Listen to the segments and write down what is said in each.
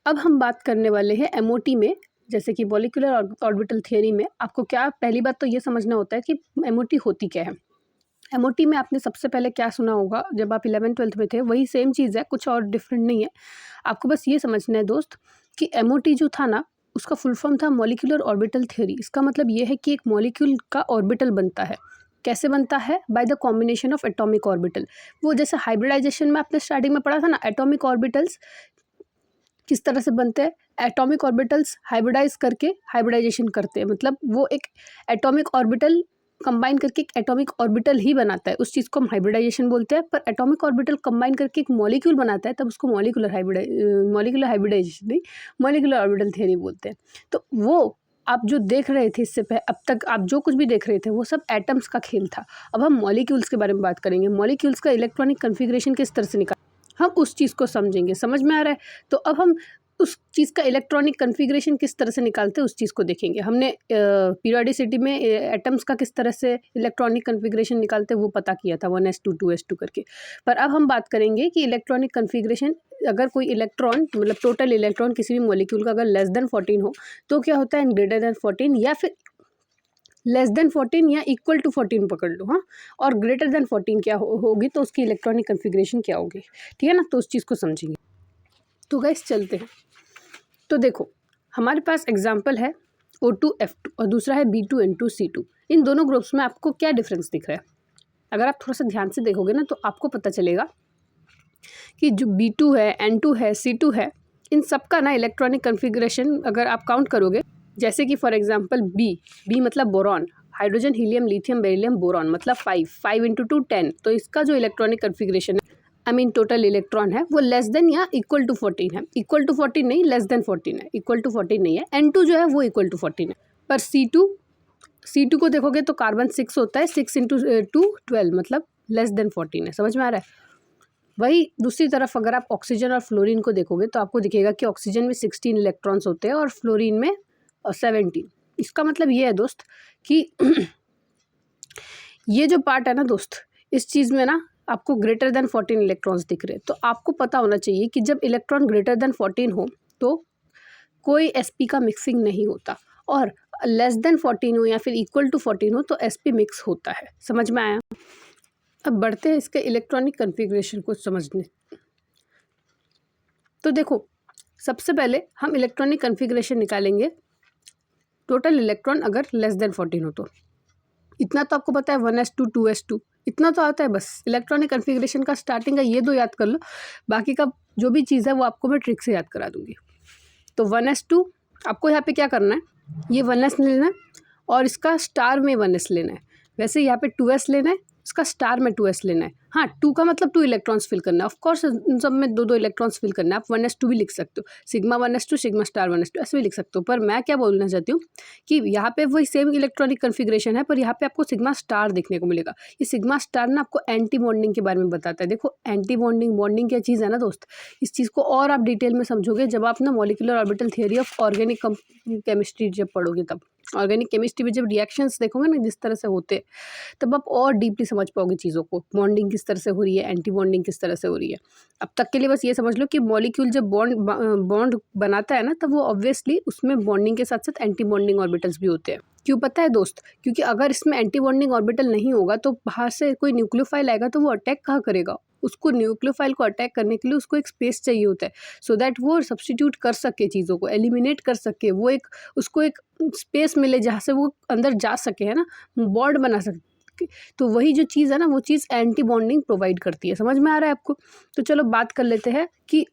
अब हम बात करने वाले हैं एमओटी में, जैसे कि मॉलिक्यूलर ऑर्बिटल थियरी में आपको क्या पहली बात तो ये समझना होता है कि एमओटी होती क्या है। एमओटी में आपने सबसे पहले क्या सुना होगा जब आप 11th-12th में थे, वही सेम चीज़ है, कुछ और डिफरेंट नहीं है। आपको बस ये समझना है दोस्त कि एमओटी जो था ना, उसका फुल फॉर्म था मॉलिक्यूलर ऑर्बिटल थियरी। इसका मतलब ये है कि एक मॉलिक्यूल का ऑर्बिटल बनता है। कैसे बनता है? By the combination of atomic orbital. वो जैसे हाइब्रिडाइजेशन में आपने स्टार्टिंग में पढ़ा था ना, एटॉमिक ऑर्बिटल्स किस तरह से बनते हैं। एटॉमिक ऑर्बिटल्स हाइब्रिडाइज करके हाइब्रिडाइजेशन करते हैं, मतलब वो एक एटॉमिक ऑर्बिटल कंबाइन करके एक एटॉमिक ऑर्बिटल ही बनाता है, उस चीज़ को हम हाइब्रिडाइजेशन बोलते हैं। पर एटॉमिक ऑर्बिटल कंबाइन करके एक मॉलिक्यूल बनाता है, तब उसको मॉलिक्यूलर हाइब्रिडाइजेशन नहीं, मॉलिक्यूलर ऑर्बिटल थियरी बोलते हैं। तो वो आप जो देख रहे थे इससे अब तक आप जो कुछ भी देख रहे थे वो सब एटम्स का खेल था। अब हम मॉलिक्यूल्स के बारे में बात करेंगे। मॉलिक्यूल्स का इलेक्ट्रॉनिक कन्फिग्रेशन किस तरह से निकाल, हम उस चीज़ को समझेंगे। समझ में आ रहा है? तो अब हम उस चीज़ का इलेक्ट्रॉनिक कन्फिग्रेशन किस तरह से निकालते हैं उस चीज़ को देखेंगे। हमने पीरियोडिसिटी में एटम्स का किस तरह से इलेक्ट्रॉनिक कन्फिग्रेशन निकालते हैं वो पता किया था, 1s2 2s2 करके। पर अब हम बात करेंगे कि इलेक्ट्रॉनिक कन्फिग्रेशन, अगर कोई इलेक्ट्रॉन मतलब टोटल इलेक्ट्रॉन किसी भी मॉलिक्यूल का अगर लेस देन 14 हो तो क्या होता है, एंड ग्रेटर देन 14, या फिर लेस देन 14 या इक्वल टू 14 पकड़ लो। हाँ, और ग्रेटर देन 14 क्या होगी तो उसकी इलेक्ट्रॉनिक कन्फिग्रेशन क्या होगी, ठीक है ना। तो उस चीज़ को समझेंगे। तो गाइस चलते हैं। तो देखो हमारे पास एग्जाम्पल है O2F2 और दूसरा है B2N2C2। इन दोनों ग्रुप्स में आपको क्या डिफरेंस दिख रहा है? अगर आप थोड़ा सा ध्यान से देखोगे ना तो आपको पता चलेगा कि जो B2 है, N2 है, C2 है, इन सब का ना इलेक्ट्रॉनिक कन्फिग्रेशन अगर आप काउंट करोगे, जैसे कि फॉर एग्जांपल बी मतलब boron, hydrogen helium lithium beryllium boron, मतलब 5 इंटू 2 10। तो इसका जो इलेक्ट्रॉनिक कन्फिग्रेशन है, आई मीन टोटल इलेक्ट्रॉन है, वो लेस देन या इक्वल टू 14 है। इक्वल टू 14 नहीं, लेस देन 14 है, इक्वल टू 14 नहीं है। N2 जो है वो इक्वल टू 14 है। पर C2 को देखोगे तो कार्बन 6 होता है, 6 इंटू 2 12, मतलब लेस देन 14 है। समझ में आ रहा है? वही दूसरी तरफ अगर आप ऑक्सीजन और फ्लोरीन को देखोगे तो आपको दिखेगा कि ऑक्सीजन में 16 इलेक्ट्रॉन्स होते हैं और फ्लोरीन में 17। इसका मतलब ये है दोस्त कि ये जो पार्ट है ना दोस्त, इस चीज़ में ना आपको ग्रेटर देन 14 इलेक्ट्रॉन्स दिख रहे हैं। तो आपको पता होना चाहिए कि जब इलेक्ट्रॉन ग्रेटर देन 14 हो तो कोई sp का मिक्सिंग नहीं होता, और लेस देन 14 हो या फिर इक्वल टू 14 हो तो sp मिक्स होता है। समझ में आया? अब बढ़ते हैं इसके इलेक्ट्रॉनिक कन्फिग्रेशन को समझने। तो देखो सबसे पहले हम इलेक्ट्रॉनिक कन्फिग्रेशन निकालेंगे टोटल इलेक्ट्रॉन अगर लेस देन 14 हो तो। इतना तो आपको पता है, 1s2 2s2 इतना तो आता है बस। इलेक्ट्रॉनिक कन्फिग्रेशन का स्टार्टिंग का ये दो याद कर लो, बाकी का जो भी चीज़ है वो आपको मैं ट्रिक से याद करा दूंगी। तो 1s2 आपको यहाँ पे क्या करना है, ये 1s लेना है और इसका स्टार में 1s लेना है। वैसे यहाँ पे 2s लेना है, इसका स्टार में 2s लेना है। हाँ, 2 का मतलब 2 इलेक्ट्रॉन्स फिल करना है। ऑफकोर्स इन सब में 2 इलेक्ट्रॉन्स फिल करना है। आप 1s2 भी लिख सकते हो, sigma 1s2 sigma star 1s2 ऐसे भी लिख सकते हो। पर मैं क्या बोलना चाहती हूँ कि यहाँ पे वही सेम इलेक्ट्रॉनिक कन्फिग्रेशन है, पर यहाँ पे आपको सिग्मा स्टार देखने को मिलेगा। ये सिग्मा स्टार ना आपको एंटी बॉन्डिंग के बारे में बताता है। देखो एंटी बॉन्डिंग क्या चीज़ है ना दोस्त, इस चीज़ को और आप डिटेल में समझोगे जब आप ना molecular orbital theory of organic chemistry जब पढ़ोगे। तब ऑर्गेनिक केमिस्ट्री में जब रिएक्शंस देखोगे ना जिस तरह से होते हैं, तब आप और डीपली समझ पाओगे चीज़ों को। बॉन्डिंग किस तरह से हो रही है, एंटी बॉन्डिंग किस तरह से हो रही है। अब तक के लिए बस ये समझ लो कि मॉलिक्यूल जब बॉन्ड बनाता है ना, तब वो ऑब्वियसली उसमें बॉन्डिंग के साथ साथ एंटी बॉन्डिंग ऑर्बिटल्स भी होते हैं। क्यों पता है दोस्त? क्योंकि अगर इसमें एंटी बॉन्डिंग ऑर्बिटल नहीं होगा तो बाहर से कोई न्यूक्लियोफाइल आएगा तो वो अटैक कहाँ करेगा? उसको न्यूक्लियोफाइल को अटैक करने के लिए उसको एक स्पेस चाहिए होता है, सो दैट वो सब्स्टिट्यूट कर सके, चीज़ों को एलिमिनेट कर सके। वो एक उसको एक स्पेस मिले जहाँ से वो अंदर जा सके, है ना, बॉन्ड बना सके। तो वही जो चीज़ है ना, वो चीज़ एंटी बॉन्डिंग प्रोवाइड करती है। समझ में आ रहा है आपको? तो चलो बात कर लेते हैं कि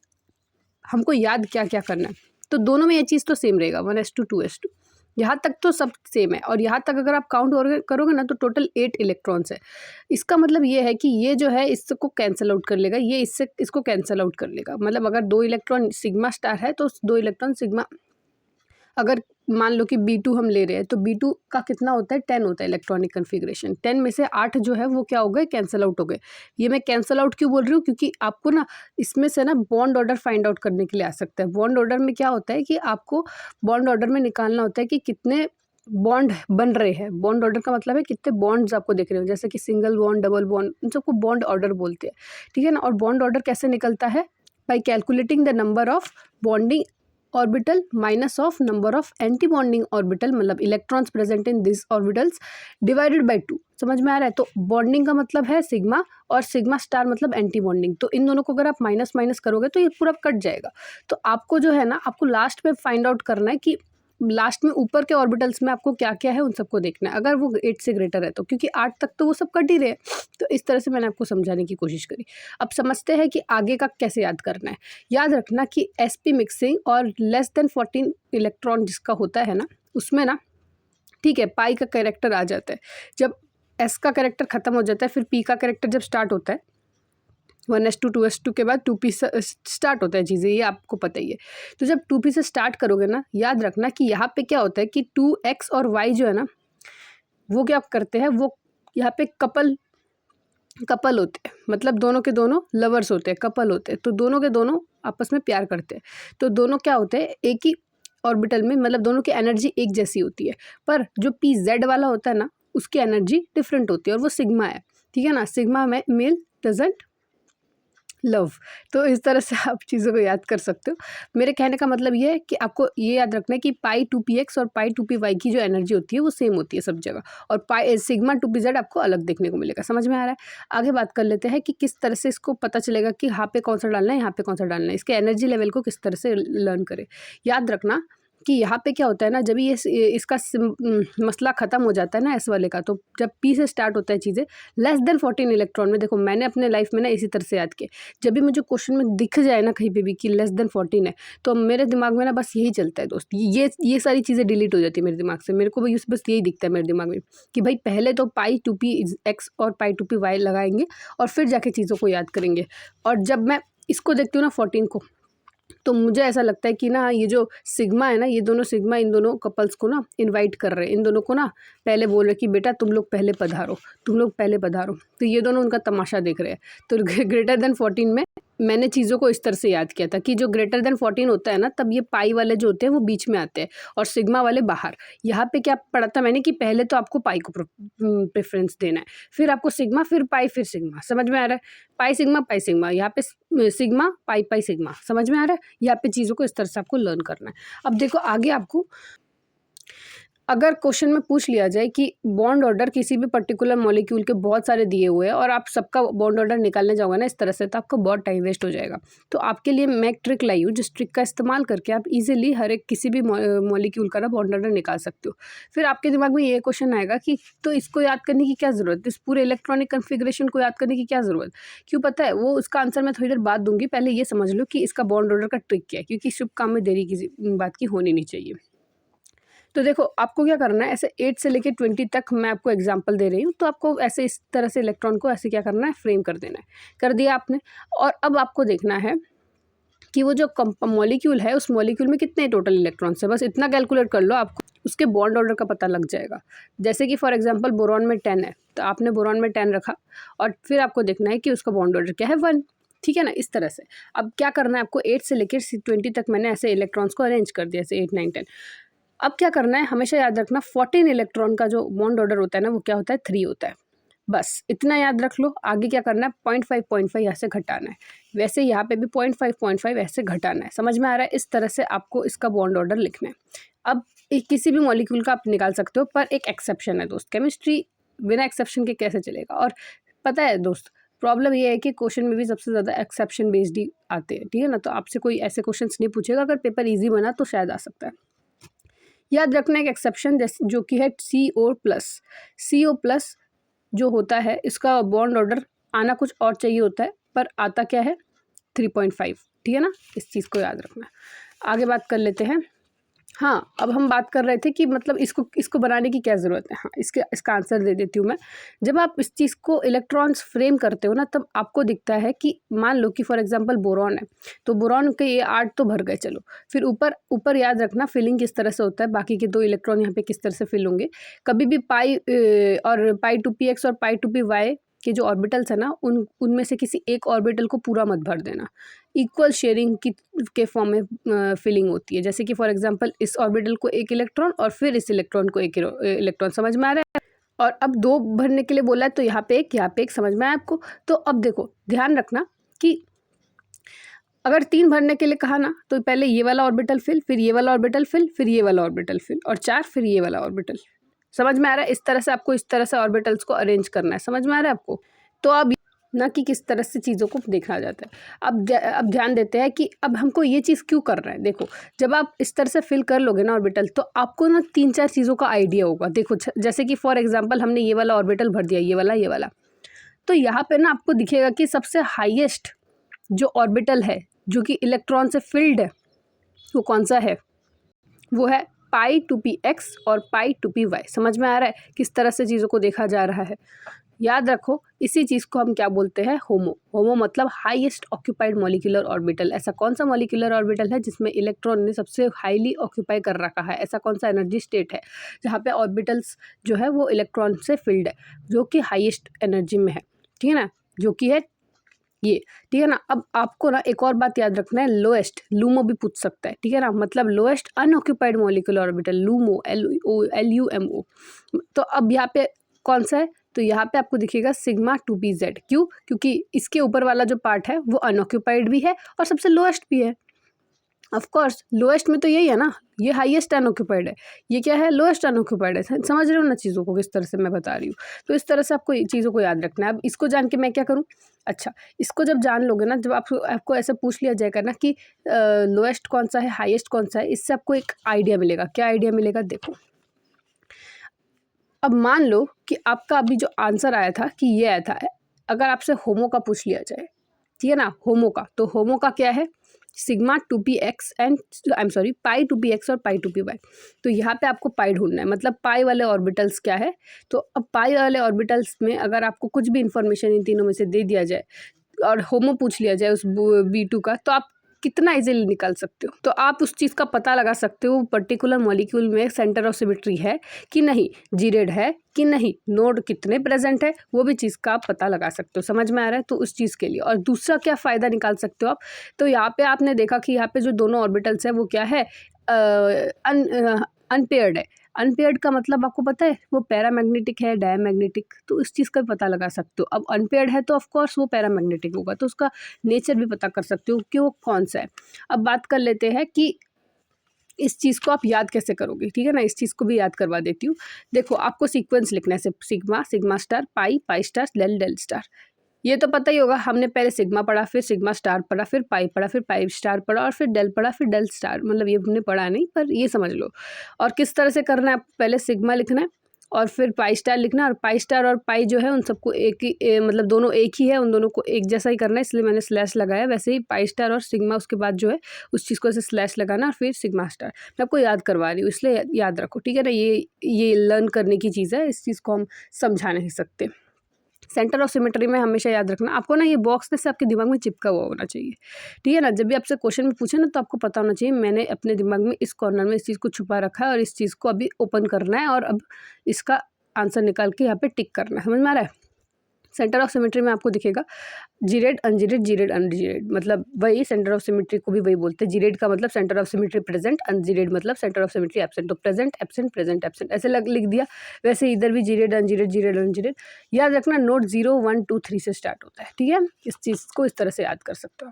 हमको याद क्या क्या करना है। तो दोनों में ये चीज़ तो सेम रहेगा, 1s2 2s2, यहाँ तक तो सब सेम है। और यहाँ तक अगर आप काउंट करोगे ना तो टोटल 8 इलेक्ट्रॉन्स है। इसका मतलब ये है कि ये जो है इसको कैंसिल आउट कर लेगा, ये इसको कैंसिल आउट कर लेगा। मतलब अगर 2 इलेक्ट्रॉन सिग्मा स्टार है तो 2 इलेक्ट्रॉन सिग्मा, अगर मान लो कि B2 हम ले रहे हैं तो B2 का कितना होता है, 10 होता है इलेक्ट्रॉनिक कन्फिग्रेशन। 10 में से 8 जो है वो क्या हो गए, कैंसिल आउट हो गए। ये मैं कैंसिल आउट क्यों बोल रही हूँ, क्योंकि आपको ना इसमें से ना बॉन्ड ऑर्डर फाइंड आउट करने के लिए आ सकता है। बॉन्ड ऑर्डर में क्या होता है कि आपको बॉन्ड ऑर्डर में निकालना होता है कि कितने बॉन्ड बन रहे हैं। बॉन्ड ऑर्डर का मतलब है कितने बॉन्ड्स आपको दिख रहे हो, जैसे कि सिंगल बॉन्ड, डबल बॉन्ड, इन सबको बॉन्ड ऑर्डर बोलते हैं, ठीक है ना। और बॉन्ड ऑर्डर कैसे निकलता है, by calculating the number of bonding orbital minus of number of anti bonding orbital, मतलब electrons present in this orbitals divided by 2। समझ में आ रहा है? तो बॉन्डिंग का मतलब है सिग्मा और सिग्मा स्टार मतलब एंटी बॉन्डिंग। तो इन दोनों को अगर आप माइनस माइनस करोगे तो ये पूरा कट जाएगा। तो आपको जो है ना, आपको लास्ट में फाइंड आउट करना है कि लास्ट में ऊपर के ऑर्बिटल्स में आपको क्या क्या है उन सबको देखना है, अगर वो 8 से ग्रेटर है तो, क्योंकि 8 तक तो वो सब कट ही रहे हैं। तो इस तरह से मैंने आपको समझाने की कोशिश करी। अब समझते हैं कि आगे का कैसे याद करना है। याद रखना कि sp मिक्सिंग और लेस देन 14 इलेक्ट्रॉन जिसका होता है ना, उसमें ना, ठीक है, पाई का कैरेक्टर आ जाता है। जब s का कैरेक्टर खत्म हो जाता है, फिर p का कैरेक्टर जब स्टार्ट होता है, 1s2 2s2 के बाद 2p से स्टार्ट होता है चीज़ें, ये आपको पता ही है। तो जब 2p से स्टार्ट करोगे ना, याद रखना कि यहाँ पे क्या होता है कि 2x और y जो है ना, वो क्या करते हैं, वो यहाँ पे कपल होते हैं, मतलब दोनों के दोनों लवर्स होते हैं, कपल होते हैं। तो दोनों के दोनों आपस में प्यार करते हैं। तो दोनों क्या होते हैं, एक ही ऑर्बिटल में, मतलब दोनों की एनर्जी एक जैसी होती है। पर जो pz वाला होता है ना, उसकी एनर्जी डिफरेंट होती है और वो सिग्मा है। ठीक है ना, सिग्मा में मेल डजंट लव। तो इस तरह से आप चीज़ों को याद कर सकते हो। मेरे कहने का मतलब ये है कि आपको ये याद रखना है कि पाई 2px और पाई 2py की जो एनर्जी होती है वो सेम होती है सब जगह, और पाई सिग्मा 2pz आपको अलग देखने को मिलेगा। समझ में आ रहा है? आगे बात कर लेते हैं कि किस तरह से इसको पता चलेगा कि यहाँ पे कौन सा डालना है, यहाँ पे कौन सा डालना है, इसके एनर्जी लेवल को किस तरह से लर्न करें। याद रखना कि यहाँ पे क्या होता है ना, जब ये इसका मसला ख़त्म हो जाता है ना एस वाले का, तो जब पी से स्टार्ट होता है चीज़ें लेस देन 14 इलेक्ट्रॉन में, देखो मैंने अपने लाइफ में ना इसी तरह से याद किया। जब भी मुझे क्वेश्चन में दिख जाए ना कहीं पे भी कि लेस देन 14 है, तो मेरे दिमाग में ना बस यही चलता है दोस्त, ये सारी चीज़ें डिलीट हो जाती है मेरे दिमाग से। मेरे को बस यही दिखता है मेरे दिमाग में कि भाई पहले तो पाई 2p x और पाई 2p y लगाएंगे और फिर जाके चीज़ों को याद करेंगे। और जब मैं इसको देखती हूँ ना 14 को, तो मुझे ऐसा लगता है कि ना ये जो सिग्मा है ना, ये दोनों सिग्मा इन दोनों कपल्स को ना इनवाइट कर रहे हैं, इन दोनों को ना पहले बोल रहे कि बेटा तुम लोग पहले पधारो, तुम लोग पहले पधारो। तो ये दोनों उनका तमाशा देख रहे हैं। तो ग्रेटर देन 14 में मैंने चीज़ों को इस तरह से याद किया था कि जो ग्रेटर देन 14 होता है ना, तब ये पाई वाले जो होते हैं वो बीच में आते हैं और सिग्मा वाले बाहर। यहाँ पे क्या पढ़ा था मैंने कि पहले तो आपको पाई को प्रेफरेंस देना है, फिर आपको सिग्मा, फिर पाई, फिर सिग्मा। समझ में आ रहा है? पाई सिग्मा, यहाँ पे सिग्मा पाई पाई सिग्मा। समझ में आ रहा है? यहाँ पे चीज़ों को इस तरह से आपको लर्न करना है। अब देखो आगे आपको अगर क्वेश्चन में पूछ लिया जाए कि बॉन्ड ऑर्डर किसी भी पर्टिकुलर मॉलिक्यूल के बहुत सारे दिए हुए हैं और आप सबका बॉन्ड ऑर्डर निकालने जाओगे ना इस तरह से, तो आपका बहुत टाइम वेस्ट हो जाएगा। तो आपके लिए मैं एक ट्रिक लाई हूँ, जिस ट्रिक का इस्तेमाल करके आप इजीली हर एक किसी भी मॉलिक्यूल का ना बॉन्ड ऑर्डर निकाल सकते हो। फिर आपके दिमाग में ये क्वेश्चन आएगा कि तो इसको याद करने की क्या ज़रूरत, इस पूरे इलेक्ट्रॉनिक कन्फिग्रेशन को याद करने की क्या ज़रूरत? क्यों पता है? वो उसका आंसर मैं थोड़ी देर बाद दूंगी, पहले ये समझ लो कि इसका बॉन्ड ऑर्डर का ट्रिक क्या है, क्योंकि शुभ काम में देरी किसी बात की होनी नहीं चाहिए। तो देखो आपको क्या करना है, ऐसे 8 से लेके 20 तक मैं आपको एग्जांपल दे रही हूँ, तो आपको ऐसे इस तरह से इलेक्ट्रॉन को ऐसे क्या करना है, फ्रेम कर देना है। कर दिया आपने। और अब आपको देखना है कि वो जो मॉलिक्यूल है, उस मॉलिक्यूल में कितने टोटल इलेक्ट्रॉन्स है, बस इतना कैलकुलेट कर लो, आपको उसके बॉन्ड ऑर्डर का पता लग जाएगा। जैसे कि फॉर एग्जाम्पल बोरॉन में 10 है, तो आपने बोरॉन में 10 रखा और फिर आपको देखना है कि उसका बॉन्ड ऑर्डर क्या है, 1। ठीक है ना, इस तरह से। अब क्या करना है आपको, 8 से लेकर 20 तक मैंने ऐसे इलेक्ट्रॉन्स को अरेंज कर दिया, ऐसे 8 9 10। अब क्या करना है, हमेशा याद रखना 14 इलेक्ट्रॉन का जो बॉन्ड ऑर्डर होता है ना, वो क्या होता है, 3 होता है। बस इतना याद रख लो। आगे क्या करना है, 0.5 यहाँ से घटाना है, वैसे यहाँ पे भी 0.5 ऐसे घटाना है। समझ में आ रहा है? इस तरह से आपको इसका बॉन्ड ऑर्डर लिखना है। अब किसी भी मॉलिक्यूल का आप निकाल सकते हो, पर एक एक्सेप्शन है दोस्त, केमिस्ट्री बिना एक्सेप्शन के कैसे चलेगा। और पता है दोस्त, प्रॉब्लम ये है कि क्वेश्चन में भी सबसे ज़्यादा एक्सेप्शन बेस्ड ही आते हैं। ठीक है ना, तो आपसे कोई ऐसे क्वेश्चन नहीं पूछेगा। अगर पेपर ईजी बना तो शायद आ सकता है। याद रखना एक एक्सेप्शन जो कि है CO+ जो होता है, इसका बॉन्ड ऑर्डर आना कुछ और चाहिए होता है, पर आता क्या है, 3.5। ठीक है ना, इस चीज़ को याद रखना। आगे बात कर लेते हैं। हाँ, अब हम बात कर रहे थे कि मतलब इसको बनाने की क्या ज़रूरत है। हाँ, इसका आंसर दे देती हूँ मैं। जब आप इस चीज़ को इलेक्ट्रॉन्स फ्रेम करते हो ना, तब आपको दिखता है कि मान लो कि फॉर एग्जांपल बोरॉन है, तो बोरॉन के ये 8 तो भर गए, चलो। फिर ऊपर याद रखना फिलिंग किस तरह से होता है, बाकी के 2 इलेक्ट्रॉन यहाँ पे किस तरह से फिल होंगे। कभी भी पाई और पाई 2px और पाई 2py के जो ऑर्बिटल्स है ना, उनमें से किसी एक ऑर्बिटल को पूरा मत भर देना। इक्वल शेयरिंग के फॉर्म में फिलिंग होती है। जैसे कि फॉर एग्जांपल इस ऑर्बिटल को 1 इलेक्ट्रॉन और फिर इस इलेक्ट्रॉन को 1 इलेक्ट्रॉन। समझ में आ रहा है? और अब 2 भरने के लिए बोला है, तो यहाँ पे एक, यहाँ पे एक। समझ में आया आपको? तो अब देखो ध्यान रखना कि अगर 3 भरने के लिए कहा ना तो पहले ये वाला ऑर्बिटल फिल, फिर ये वाला ऑर्बिटल फिल, फिर ये वाला ऑर्बिटल फिल, और 4 फिर ये वाला ऑर्बिटल। समझ में आ रहा है? इस तरह से आपको इस तरह से ऑर्बिटल्स को अरेंज करना है। समझ में आ रहा है आपको? तो अब ना कि किस तरह से चीज़ों को देखा जाता है। अब ध्यान देते हैं कि अब हमको ये चीज़ क्यों कर रहा है। देखो, जब आप इस तरह से फिल कर लोगे ना ऑर्बिटल, तो आपको ना 3-4 चीज़ों का आइडिया होगा। देखो, जैसे कि फॉर एग्जांपल हमने ये वाला ऑर्बिटल भर दिया, ये वाला। तो यहाँ पे ना आपको दिखेगा कि सबसे हाईएस्ट जो ऑर्बिटल है, जो कि इलेक्ट्रॉन से फिल्ड है, वो कौन सा है? वो है पाई टू पी एक्स और पाई टू पी वाई। समझ में आ रहा है किस तरह से चीज़ों को देखा जा रहा है? याद रखो, इसी चीज़ को हम क्या बोलते हैं? होमो। होमो मतलब हाईएस्ट ऑक्यूपाइड मॉलिक्यूलर ऑर्बिटल। ऐसा कौन सा मॉलिक्यूलर ऑर्बिटल है जिसमें इलेक्ट्रॉन ने सबसे हाईली ऑक्यूपाई कर रखा है? ऐसा कौन सा एनर्जी स्टेट है जहाँ पे ऑर्बिटल्स जो है वो इलेक्ट्रॉन से फिल्ड है, जो कि हाईएस्ट एनर्जी में है? ठीक है ना, जो कि है ये। ठीक है ना। अब आपको ना एक और बात याद रखना है, लोएस्ट, लूमो भी पूछ सकता है। ठीक है ना, मतलब lowest unoccupied molecular orbital, LUMO, LUMO। तो अब यहाँ पे कौन सा है? तो यहाँ पे आपको दिखेगा सिग्मा 2pz। क्यों? क्योंकि इसके ऊपर वाला जो पार्ट है वो अनऑक्यूपाइड भी है और सबसे लोएस्ट भी है। ऑफ कोर्स लोएस्ट में तो यही है ना, ये हाईएस्ट अनऑक्यूपाइड है, ये क्या है? लोएस्ट अनऑक्यूपाइड है। समझ रहे हो ना चीज़ों को किस तरह से मैं बता रही हूँ? तो इस तरह से आपको चीज़ों को याद रखना है। अब इसको जान के मैं क्या करूँ? अच्छा, इसको जब जान लोगे ना, जब आपको ऐसे पूछ लिया जाएगा ना कि लोएस्ट कौन सा है, हाईएस्ट कौन सा है, इससे आपको एक आइडिया मिलेगा। क्या आइडिया मिलेगा? देखो, अब मान लो कि आपका अभी जो आंसर आया था कि ये आया था, अगर आपसे होमो का पूछ लिया जाए, ठीक है ना, होमो का, तो होमो का क्या है? Sigma 2px and I am sorry pi 2px और पाई 2py। तो यहाँ पे आपको पाई ढूंढना है, मतलब पाई वाले ऑर्बिटल्स क्या है। तो अब पाई वाले ऑर्बिटल्स में अगर आपको कुछ भी इंफॉर्मेशन इन तीनों में से दे दिया जाए और होमो पूछ लिया जाए उस B2 का, तो आप कितना इजीली निकाल सकते हो। तो आप उस चीज़ का पता लगा सकते हो पर्टिकुलर मॉलिक्यूल में सेंटर ऑफ सिमेट्री है कि नहीं, जीरेड है कि नहीं, नोड कितने प्रेजेंट है, वो भी चीज़ का आप पता लगा सकते हो। समझ में आ रहा है? तो उस चीज़ के लिए। और दूसरा क्या फ़ायदा निकाल सकते हो आप? तो यहाँ पे आपने देखा कि यहाँ पे जो दोनों ऑर्बिटल्स है वो क्या है? अनपेयर्ड है। अनपेयर्ड का मतलब आपको पता है वो पैरामैग्नेटिक है, डायमैग्नेटिक, तो इस चीज़ का भी पता लगा सकते हो। अब अनपेयर्ड है तो ऑफ कोर्स वो पैरामैग्नेटिक होगा, तो उसका नेचर भी पता कर सकते हो कि वो कौन सा है। अब बात कर लेते हैं कि इस चीज़ को आप याद कैसे करोगे। ठीक है ना, इस चीज़ को भी याद करवा देती हूँ। देखो, आपको सीक्वेंस लिखना है, sigma, sigma star, pi, pi star, del, del star. ये तो पता ही होगा, हमने पहले सिग्मा पढ़ा, फिर सिग्मा स्टार पढ़ा, फिर पाई पढ़ा, फिर पाई स्टार पढ़ा, और फिर डेल पढ़ा, फिर डेल स्टार। मतलब ये हमने पढ़ा नहीं, पर ये समझ लो। और किस तरह से करना है, आपको पहले सिग्मा लिखना है और फिर पाई स्टार लिखना है, और पाई स्टार और पाई जो है उन सबको एक ही मतलब दोनों एक ही है, उन दोनों को एक जैसा ही करना है, इसलिए मैंने स्लैश लगाया। वैसे ही पाई स्टार और सिग्मा उसके बाद जो है उस चीज़ को ऐसे स्लैश लगाना और फिर सिग्मा स्टार। मैं आपको याद करवा रही हूँ, इसलिए याद रखो। ठीक है ना, ये लर्न करने की चीज़ है, इस चीज़ को हम समझा नहीं सकते। सेंटर ऑफ सिमेट्री में हमेशा याद रखना आपको ना, ये बॉक्स में से आपके दिमाग में चिपका हुआ होना चाहिए। ठीक है ना, जब भी आपसे क्वेश्चन में पूछे ना, तो आपको पता होना चाहिए मैंने अपने दिमाग में इस कॉर्नर में इस चीज़ को छुपा रखा है और इस चीज़ को अभी ओपन करना है और अब इसका आंसर निकाल के यहाँ पे टिक करना है। समझ में आ रहा है? सेंटर ऑफ सिमेट्री में आपको दिखेगा जीरेड, अनजीरेड, जीरेड, अनजीरेड, मतलब वही सेंटर ऑफ सिमेट्री को भी वही बोलते हैं। जीरेड का मतलब centre of symmetry present, ungeared मतलब सेंटर ऑफ सिमेट्री एब्सेंट। तो प्रेजेंट, एब्सेंट, प्रेजेंट, एब्सेंट ऐसे लिख दिया। वैसे इधर भी जीरेड, अनजीरेड, जीरेड, अनजीरेड। याद रखना, नोट 0, 1, 2, 3 से स्टार्ट होता है। ठीक है, इस चीज़ को इस तरह से याद कर सकते हो।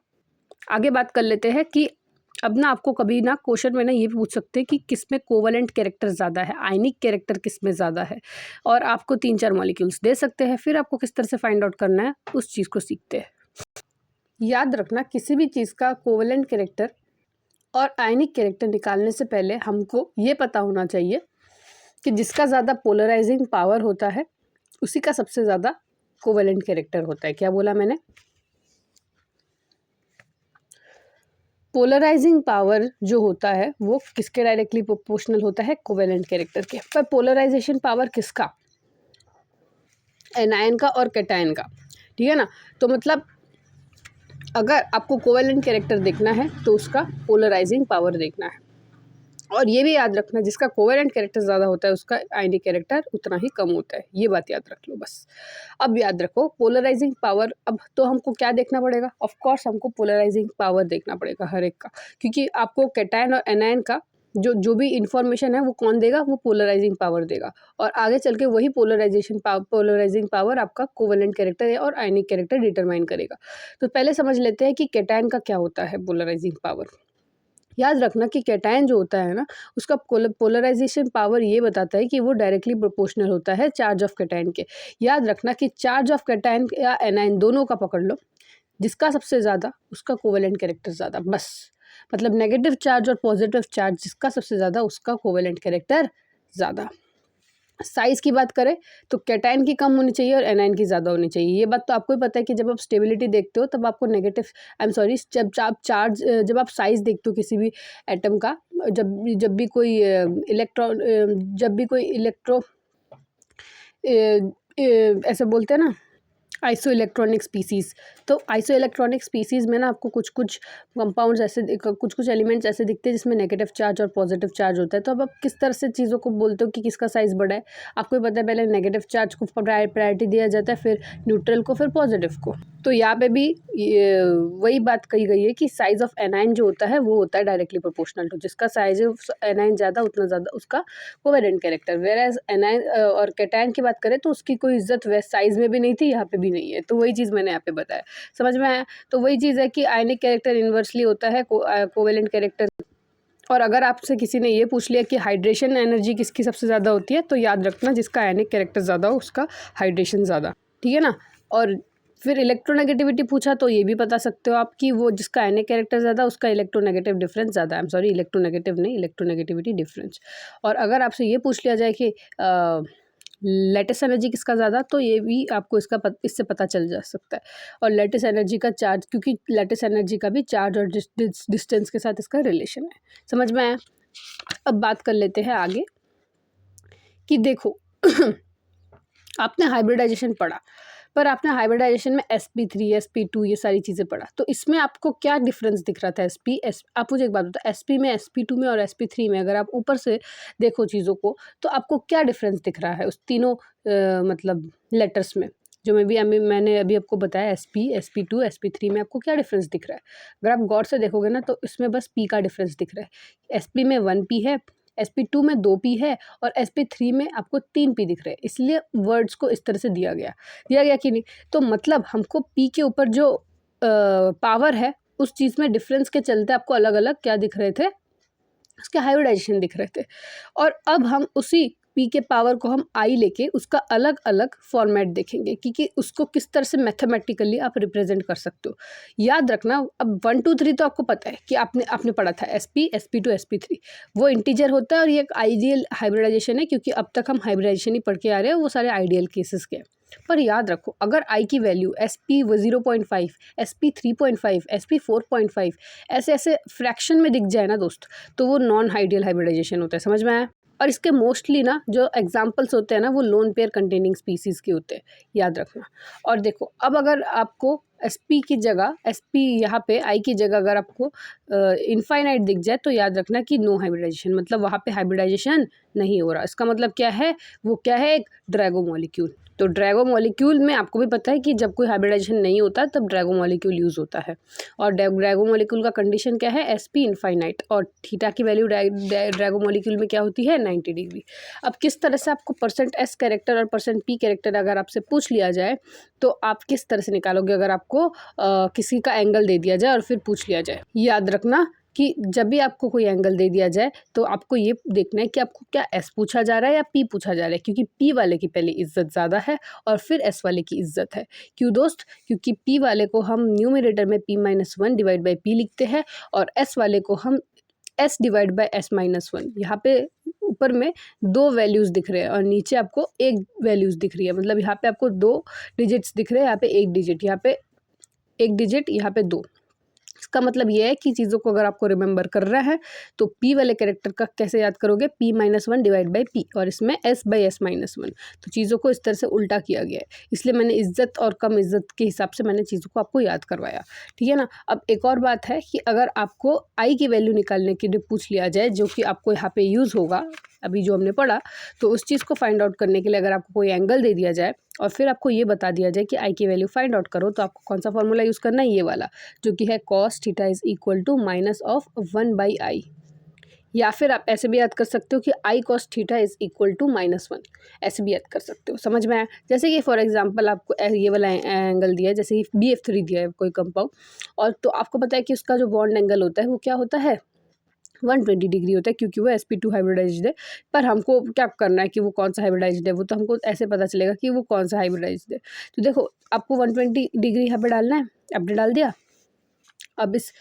आगे बात कर लेते हैं कि अब ना आपको कभी ना क्वेश्चन में ना ये भी पूछ सकते हैं कि किस में कोवलेंट कैरेक्टर ज़्यादा है, आयनिक कैरेक्टर किस में ज़्यादा है, और आपको 3-4 मॉलिक्यूल्स दे सकते हैं। फिर आपको किस तरह से फाइंड आउट करना है उस चीज़ को सीखते हैं। याद रखना, किसी भी चीज़ का कोवलेंट कैरेक्टर और आयनिक कैरेक्टर निकालने से पहले हमको ये पता होना चाहिए कि जिसका ज़्यादा पोलराइजिंग पावर होता है उसी का सबसे ज़्यादा कोवलेंट कैरेक्टर होता है। क्या बोला मैंने? पोलराइजिंग पावर जो होता है वो किसके डायरेक्टली प्रोपोर्शनल होता है? कोवेलेंट कैरेक्टर के। पर पोलराइजेशन पावर किसका? एनायन का और कैटायन का। ठीक है ना, तो मतलब अगर आपको कोवेलेंट कैरेक्टर देखना है तो उसका पोलराइजिंग पावर देखना है। और ये भी याद रखना, जिसका कोवेलेंट कैरेक्टर ज़्यादा होता है उसका आयनिक कैरेक्टर उतना ही कम होता है। ये बात याद रख लो बस। अब याद रखो पोलराइजिंग पावर, अब तो हमको क्या देखना पड़ेगा? ऑफ कोर्स हमको पोलराइजिंग पावर देखना पड़ेगा हर एक का, क्योंकि आपको कैटायन और एनायन का जो जो भी इन्फॉर्मेशन है वो कौन देगा, वो पोलराइजिंग पावर देगा, और आगे चल के वही पोलराइजिंग पावर आपका कोवेलेंट कैरेक्टर है और आयनिक कैरेक्टर डिटरमाइन करेगा। तो पहले समझ लेते हैं कि कैटायन का क्या होता है पोलराइजिंग पावर। याद रखना कि कैटायन जो होता है ना, उसका पोलराइजेशन पावर ये बताता है कि वो डायरेक्टली प्रोपोर्शनल होता है चार्ज ऑफ कैटायन के। याद रखना कि चार्ज ऑफ कैटायन या एनायन दोनों का पकड़ लो, जिसका सबसे ज़्यादा उसका कोवेलेंट कैरेक्टर ज़्यादा, बस। मतलब नेगेटिव चार्ज और पॉजिटिव चार्ज जिसका सबसे ज़्यादा उसका कोवेलेंट कैरेक्टर ज़्यादा। साइज़ की बात करें तो कैटायन की कम होनी चाहिए और एनायन की ज़्यादा होनी चाहिए। ये बात तो आपको ही पता है कि जब आप स्टेबिलिटी देखते हो तब आपको नेगेटिव, आई एम सॉरी, जब आप साइज़ देखते हो किसी भी एटम का, जब भी कोई इलेक्ट्रो ऐसे बोलते हैं ना, आइसो इलेक्ट्रॉनिक स्पीसीज़। तो आइसो इलेक्ट्रॉनिक स्पीसीज़ में ना आपको कुछ कुछ कंपाउंड्स ऐसे, कुछ कुछ एलिमेंट्स ऐसे दिखते हैं जिसमें नेगेटिव चार्ज और पॉजिटिव चार्ज होता है। तो अब आप किस तरह से चीज़ों को बोलते हो कि किसका साइज़ बड़ा है? आपको ही पता है, पहले नेगेटिव चार्ज को प्रायोरिटी दिया जाता है, फिर न्यूट्रल को, फिर पॉजिटिव को। तो यहाँ पे भी वही बात कही गई है कि साइज़ ऑफ एनायन जो होता है वो होता है डायरेक्टली प्रोपोर्शनल टू, जिसका साइज़ एनायन ज़्यादा उतना ज़्यादा उसका कोवेलेंट कैरेक्टर। वेयरएज़ एनायन और कैटायन की बात करें तो उसकी कोई इज्जत वैसे साइज़ में भी नहीं थी, यहाँ पे भी नहीं है। तो वही चीज़ मैंने यहाँ पे बताया, समझ में आया? तो वही चीज़ है कि आयनिक कैरेक्टर इन्वर्सली होता है कोवेलेंट कैरेक्टर। और अगर आपसे किसी ने ये पूछ लिया कि हाइड्रेशन एनर्जी किसकी सबसे ज़्यादा होती है, तो याद रखना जिसका आयनिक कैरेक्टर ज़्यादा हो उसका हाइड्रेशन ज़्यादा, ठीक है ना। और फिर इलेक्ट्रोनेगेटिविटी पूछा तो ये भी बता सकते हो आप कि वो जिसका आयनिक कैरेक्टर ज़्यादा उसका इलेक्ट्रोनेगेटिव डिफरेंस ज़्यादा, आई एम सॉरी, इलेक्ट्रोनेगेटिव नहीं, इलेक्ट्रोनेगेटिविटी डिफरेंस। और अगर आपसे ये पूछ लिया जाए कि लेटिस एनर्जी किसका ज़्यादा, तो ये भी आपको इससे पता चल जा सकता है। और लेटिस एनर्जी का चार्ज, क्योंकि लेटिस एनर्जी का भी चार्ज और डिस्टेंस के साथ इसका रिलेशन है। समझ में आया? अब बात कर लेते हैं आगे कि देखो आपने हाइब्रिडाइजेशन पढ़ा, पर आपने हाइब्रिडाइजेशन में sp3 sp2 ये सारी चीज़ें पढ़ा, तो इसमें आपको क्या डिफरेंस दिख रहा था? आप मुझे एक बात बताओ, sp में, sp2 में और sp3 में अगर आप ऊपर से देखो चीज़ों को, तो आपको क्या डिफरेंस दिख रहा है उस तीनों मतलब लेटर्स में, जो मैंने अभी आपको बताया, sp sp2 sp3 में आपको क्या डिफरेंस दिख रहा है? अगर आप गौर से देखोगे ना तो इसमें बस p का डिफरेंस दिख रहा है। sp में 1p है, sp2 में 2p है और sp3 में आपको 3p दिख रहे हैं। इसलिए वर्ड्स को इस तरह से दिया गया कि नहीं? तो मतलब हमको p के ऊपर जो पावर है उस चीज़ में डिफरेंस के चलते आपको अलग अलग क्या दिख रहे थे? उसके हाइब्रिडाइजेशन दिख रहे थे। और अब हम उसी p के पावर को हम i लेके उसका अलग अलग फॉर्मेट देखेंगे कि उसको किस तरह से मैथमेटिकली आप रिप्रेजेंट कर सकते हो। याद रखना, अब 1 2 3 तो आपको पता है कि आपने पढ़ा था, sp sp2 sp3 वो इंटीजर होता है और ये एक आइडियल हाइब्रिडाइजेशन है, क्योंकि अब तक हम हाइब्रिडाइजेशन ही पढ़ के आ रहे हैं, वो सारे आइडियल केसेस के। पर याद रखो, अगर i की वैल्यू sp 0.5 sp 3.5 sp 4.5 ऐसे ऐसे फ्रैक्शन में दिख जाए ना दोस्त, तो वो नॉन आइडियल हाइब्रिडाइजेशन होता है। समझ में आया? और इसके मोस्टली ना जो एग्जांपल्स होते हैं ना, वो लोन पेयर कंटेनिंग स्पीसीज़ के होते हैं, याद रखना। और देखो, अब अगर आपको sp की जगह, sp यहाँ पे i की जगह अगर आपको इनफाइनाइट दिख जाए, तो याद रखना कि नो हाइब्रिडाइजेशन, मतलब वहाँ पे हाइब्रिडाइजेशन नहीं हो रहा। इसका मतलब क्या है? वो क्या है? एक ड्रैगो मॉलिक्यूल। तो ड्रैगो मॉलिक्यूल में आपको भी पता है कि जब कोई हाइब्रिडाइजेशन नहीं होता तब ड्रैगो मॉलिक्यूल यूज़ होता है। और ड्रैगो मॉलिक्यूल का कंडीशन क्या है? sp इनफाइनाइट, और थीटा की वैल्यू ड्रैगो मॉलिक्यूल में क्या होती है? 90 डिग्री। अब किस तरह से आपको %s कैरेक्टर और %p कैरेक्टर अगर आपसे पूछ लिया जाए, तो आप किस तरह से निकालोगे? अगर आपको किसी का एंगल दे दिया जाए और फिर पूछ लिया जाए, याद रखना कि जब भी आपको कोई एंगल दे दिया जाए तो आपको ये देखना है कि आपको क्या s पूछा जा रहा है या p पूछा जा रहा है, क्योंकि p वाले की पहले इज्जत ज़्यादा है और फिर s वाले की इज्जत है। क्यों दोस्त? क्योंकि p वाले को हम न्यूमरेटर में p-1 डिवाइड बाई p लिखते हैं और s वाले को हम s डिवाइड बाई s-1। यहाँ पे ऊपर में 2 वैल्यूज़ दिख रहे हैं और नीचे आपको 1 वैल्यूज़ दिख रही है, मतलब यहाँ पे आपको 2 डिजिट्स दिख रहे हैं, यहाँ पे 1 डिजिट, यहाँ पे 1 डिजिट, यहाँ पे 2। इसका मतलब ये है कि चीज़ों को अगर आपको रिमेंबर कर रहा है तो p वाले कैरेक्टर का कैसे याद करोगे? p-1 डिवाइड बाई p, और इसमें s बाई s-1। तो चीज़ों को इस तरह से उल्टा किया गया है, इसलिए मैंने इज्जत और कम इज्जत के हिसाब से मैंने चीज़ों को आपको याद करवाया, ठीक है ना। अब एक और बात है कि अगर आपको i की वैल्यू निकालने के लिए पूछ लिया जाए, जो कि आपको यहाँ पे यूज़ होगा अभी जो हमने पढ़ा, तो उस चीज़ को फाइंड आउट करने के लिए अगर आपको कोई एंगल दे दिया जाए और फिर आपको ये बता दिया जाए कि i की वैल्यू फाइंड आउट करो, तो आपको कौन सा फॉर्मूला यूज़ करना है? ये वाला, जो कि है cos theta is equal to -1/i। या फिर आप ऐसे भी याद कर सकते हो कि i cos theta is equal to -1, ऐसे भी याद कर सकते हो। समझ में आया? जैसे कि फॉर एग्जांपल आपको ये वाला एंगल दिया है, जैसे कि BF3 दिया है कोई कंपाउंड, और तो आपको पता है कि उसका जो बॉन्ड एंगल होता है वो क्या होता है, 120 डिग्री होता है, क्योंकि वो sp2 हाइब्रिडाइज्ड है। पर हमको क्या करना है कि वो कौन सा हाइब्रिडाइज्ड है, वो तो हमको ऐसे पता चलेगा कि वो कौन सा हाइब्रिडाइज्ड है। तो देखो आपको 120 डिग्री यहाँ पे डालना है, आपने डाल दिया। अब इस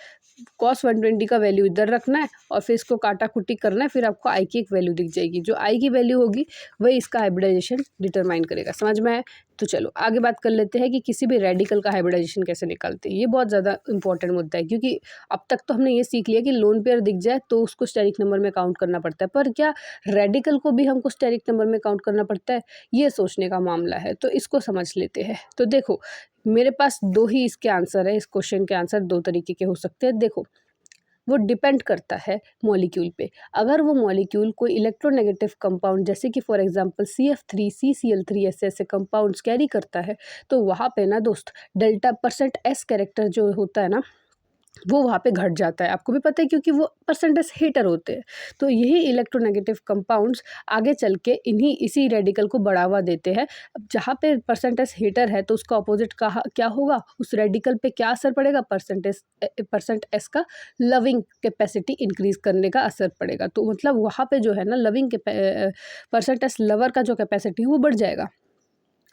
cos 120 का वैल्यू इधर रखना है और फिर इसको काटा कुटी करना है, फिर आपको आई की एक वैल्यू दिख जाएगी। जो आई की वैल्यू होगी वही इसका हाइब्रिडाइजेशन डिटरमाइन करेगा। समझ में आया? तो चलो आगे बात कर लेते हैं कि किसी भी रेडिकल का हाइब्रिडाइजेशन कैसे निकालते हैं। ये बहुत ज़्यादा इंपॉर्टेंट मुद्दा है, क्योंकि अब तक तो हमने ये सीख लिया कि लोन पेयर दिख जाए तो उसको स्टेरिक नंबर में काउंट करना पड़ता है, पर क्या रेडिकल को भी हमको स्टेरिक नंबर में काउंट करना पड़ता है? ये सोचने का मामला है, तो इसको समझ लेते हैं। तो देखो मेरे पास दो ही इसके आंसर है, इस क्वेश्चन के आंसर दो तरीके के हो सकते हैं। देखो वो डिपेंड करता है मॉलिक्यूल पे। अगर वो मॉलिक्यूल कोई इलेक्ट्रोनेगेटिव कंपाउंड जैसे कि फॉर एग्जांपल CF3 CCl3 ऐसे कंपाउंड्स कैरी करता है, तो वहाँ पे ना दोस्त डेल्टा %S कैरेक्टर जो होता है ना, वो वहाँ पे घट जाता है। आपको भी पता है, क्योंकि वो परसेंटेज हीटर होते हैं। तो यही इलेक्ट्रोनेगेटिव कंपाउंड्स आगे चल के इसी रेडिकल को बढ़ावा देते हैं। अब जहाँ पे परसेंटेज हीटर है तो उसका अपोजिट कहा क्या होगा, उस रेडिकल पे क्या असर पड़ेगा, परसेंट एस का लविंग कैपेसिटी इंक्रीज करने का असर पड़ेगा। तो मतलब वहाँ पे जो है ना लविंग के परसेंट एस लवर का जो कैपेसिटी है वो बढ़ जाएगा।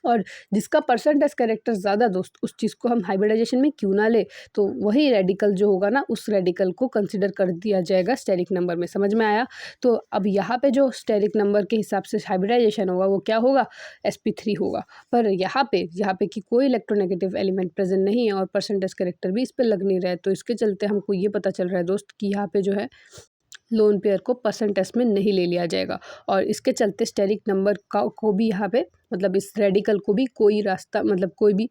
और जिसका परसेंटेज कैरेक्टर ज़्यादा दोस्त, उस चीज़ को हम हाइब्रिडाइजेशन में क्यों ना ले, तो वही रेडिकल जो होगा ना, उस रेडिकल को कंसिडर कर दिया जाएगा स्टेरिक नंबर में। समझ में आया? तो अब यहाँ पे जो स्टेरिक नंबर के हिसाब से हाइब्रिडाइजेशन होगा वो क्या होगा, sp3 होगा। पर यहाँ पे कि कोई इलेक्ट्रोनेगेटिव एलिमेंट प्रेजेंट नहीं है और परसेंटेज कैरेक्टर भी इस पर लग नहीं रहा है, तो इसके चलते हमको ये पता चल रहा है दोस्त कि यहाँ पे जो है लोन पेयर को परसेंटेज में नहीं ले लिया जाएगा। और इसके चलते स्टेरिक नंबर का को भी यहाँ पे मतलब इस रेडिकल को भी कोई रास्ता मतलब कोई भी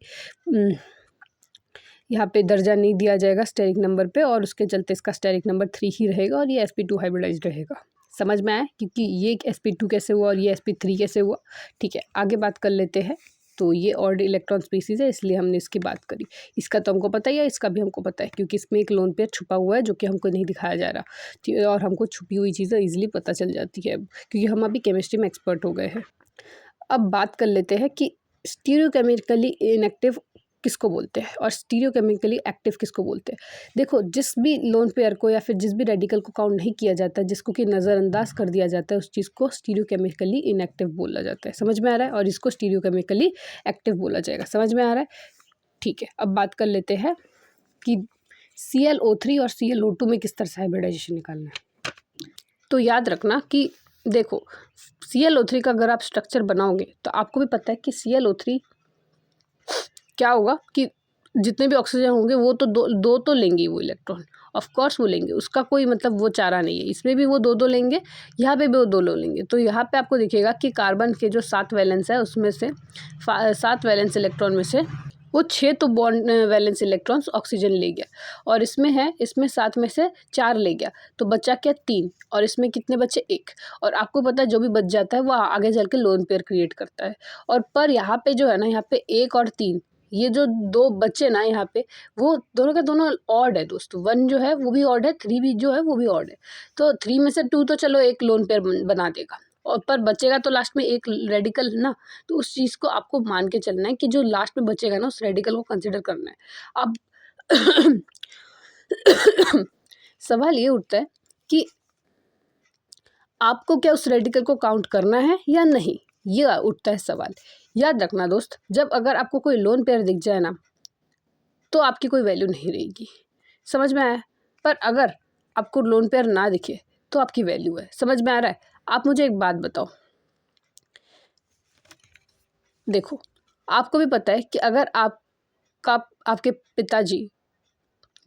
यहाँ पे दर्जा नहीं दिया जाएगा स्टेरिक नंबर पे, और उसके चलते इसका स्टेरिक नंबर 3 ही रहेगा और ये sp2 हाइब्रिडाइज्ड रहेगा। समझ में आया? क्योंकि ये sp2 कैसे हुआ और ये sp3 कैसे हुआ। ठीक है, आगे बात कर लेते हैं। तो ये ऑर्ड इलेक्ट्रॉन स्पीसीज है, इसलिए हमने इसकी बात करी। इसका तो हमको पता ही है, इसका भी हमको पता है, क्योंकि इसमें एक लोन पेयर छुपा हुआ है जो कि हमको नहीं दिखाया जा रहा। ठीक है, और हमको छुपी हुई चीज़ें ईजिली पता चल जाती है क्योंकि हम अभी केमिस्ट्री में एक्सपर्ट हो गए हैं। अब बात कर लेते हैं कि स्टीरियोकेमिकली इनएक्टिव किसको बोलते हैं और स्टीरियोकेमिकली एक्टिव किसको बोलते हैं। देखो जिस भी लोन पेयर को या फिर जिस भी रेडिकल को काउंट नहीं किया जाता, जिसको कि नज़रअंदाज कर दिया जाता है, उस चीज़ को स्टीरियोकेमिकली इनएक्टिव बोला जाता है। समझ में आ रहा है? और इसको स्टीरियोकेमिकली एक्टिव बोला जाएगा। समझ में आ रहा है? ठीक है, अब बात कर लेते हैं कि ClO3 और ClO2 में किस तरह से हाइब्रिडाइजेशन निकालना है। तो याद रखना कि देखो ClO3 का अगर आप स्ट्रक्चर बनाओगे तो आपको भी पता है कि ClO3 क्या होगा कि जितने भी ऑक्सीजन होंगे वो तो दो तो लेंगे वो इलेक्ट्रॉन, ऑफ कोर्स वो लेंगे, उसका कोई मतलब वो चारा नहीं है। इसमें भी वो दो लेंगे, यहाँ पे भी वो दो लेंगे। तो यहाँ पे आपको दिखेगा कि कार्बन के जो 7 वैलेंस है उसमें से 7 वैलेंस इलेक्ट्रॉन में से वो 6 तो बॉन्ड वैलेंस इलेक्ट्रॉन्स ऑक्सीजन ले गया, और इसमें 7 में से 4 ले गया, तो बचा क्या 3, और इसमें कितने बचे 1। और आपको पता है जो भी बच जाता है वो आगे चल के लोन पेयर क्रिएट करता है। और पर यहाँ पे जो है ना, यहाँ पे 1 और 3 ये जो 2 बच्चे ना यहाँ पे, वो दोनों के दोनों ऑड है दोस्तों। 1 जो है वो भी ऑड है, 3 भी जो है वो भी ऑड है। तो 3 में से 2 तो चलो एक लोन पेयर बना देगा, और पर बचेगा तो लास्ट में एक रेडिकल ना। तो उस चीज़ को आपको मान के चलना है कि जो लास्ट में बचेगा ना, उस रेडिकल को कंसिडर करना है। अब सवाल ये उठता है कि आपको क्या उस रेडिकल को काउंट करना है या नहीं, ये उठता है सवाल। याद रखना दोस्त, जब अगर आपको कोई लोन पेयर दिख जाए ना, तो आपकी कोई वैल्यू नहीं रहेगी। समझ में आया? पर अगर आपको लोन पेयर ना दिखे तो आपकी वैल्यू है। समझ में आ रहा है? आप मुझे एक बात बताओ, देखो आपको भी पता है कि अगर आपके पिताजी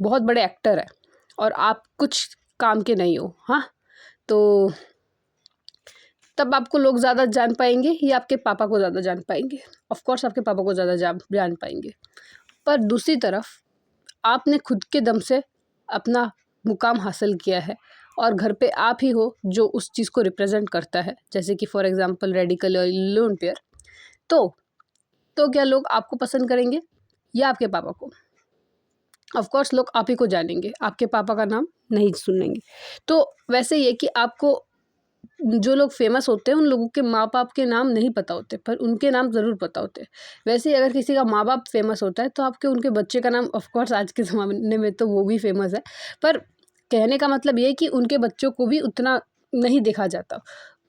बहुत बड़े एक्टर है और आप कुछ काम के नहीं हो, हाँ, तो तब आपको लोग ज़्यादा जान पाएंगे या आपके पापा को ज़्यादा जान पाएंगे? ऑफ कोर्स आपके पापा को ज़्यादा जान पाएंगे। पर दूसरी तरफ आपने खुद के दम से अपना मुकाम हासिल किया है और घर पे आप ही हो जो उस चीज़ को रिप्रेजेंट करता है, जैसे कि फॉर एग्जांपल रेडिकल और लोन पेयर। तो क्या लोग आपको पसंद करेंगे या आपके पापा को? ऑफ कोर्स लोग आप ही को जानेंगे, आपके पापा का नाम नहीं सुनेंगे। तो वैसे ये कि आपको जो लोग फेमस होते हैं उन लोगों के माँ बाप के नाम नहीं पता होते, पर उनके नाम ज़रूर पता होते हैं। वैसे ही अगर किसी का माँ बाप फेमस होता है तो आपके उनके बच्चे का नाम, ऑफ कोर्स आज के ज़माने में तो वो भी फेमस है, पर कहने का मतलब ये है कि उनके बच्चों को भी उतना नहीं देखा जाता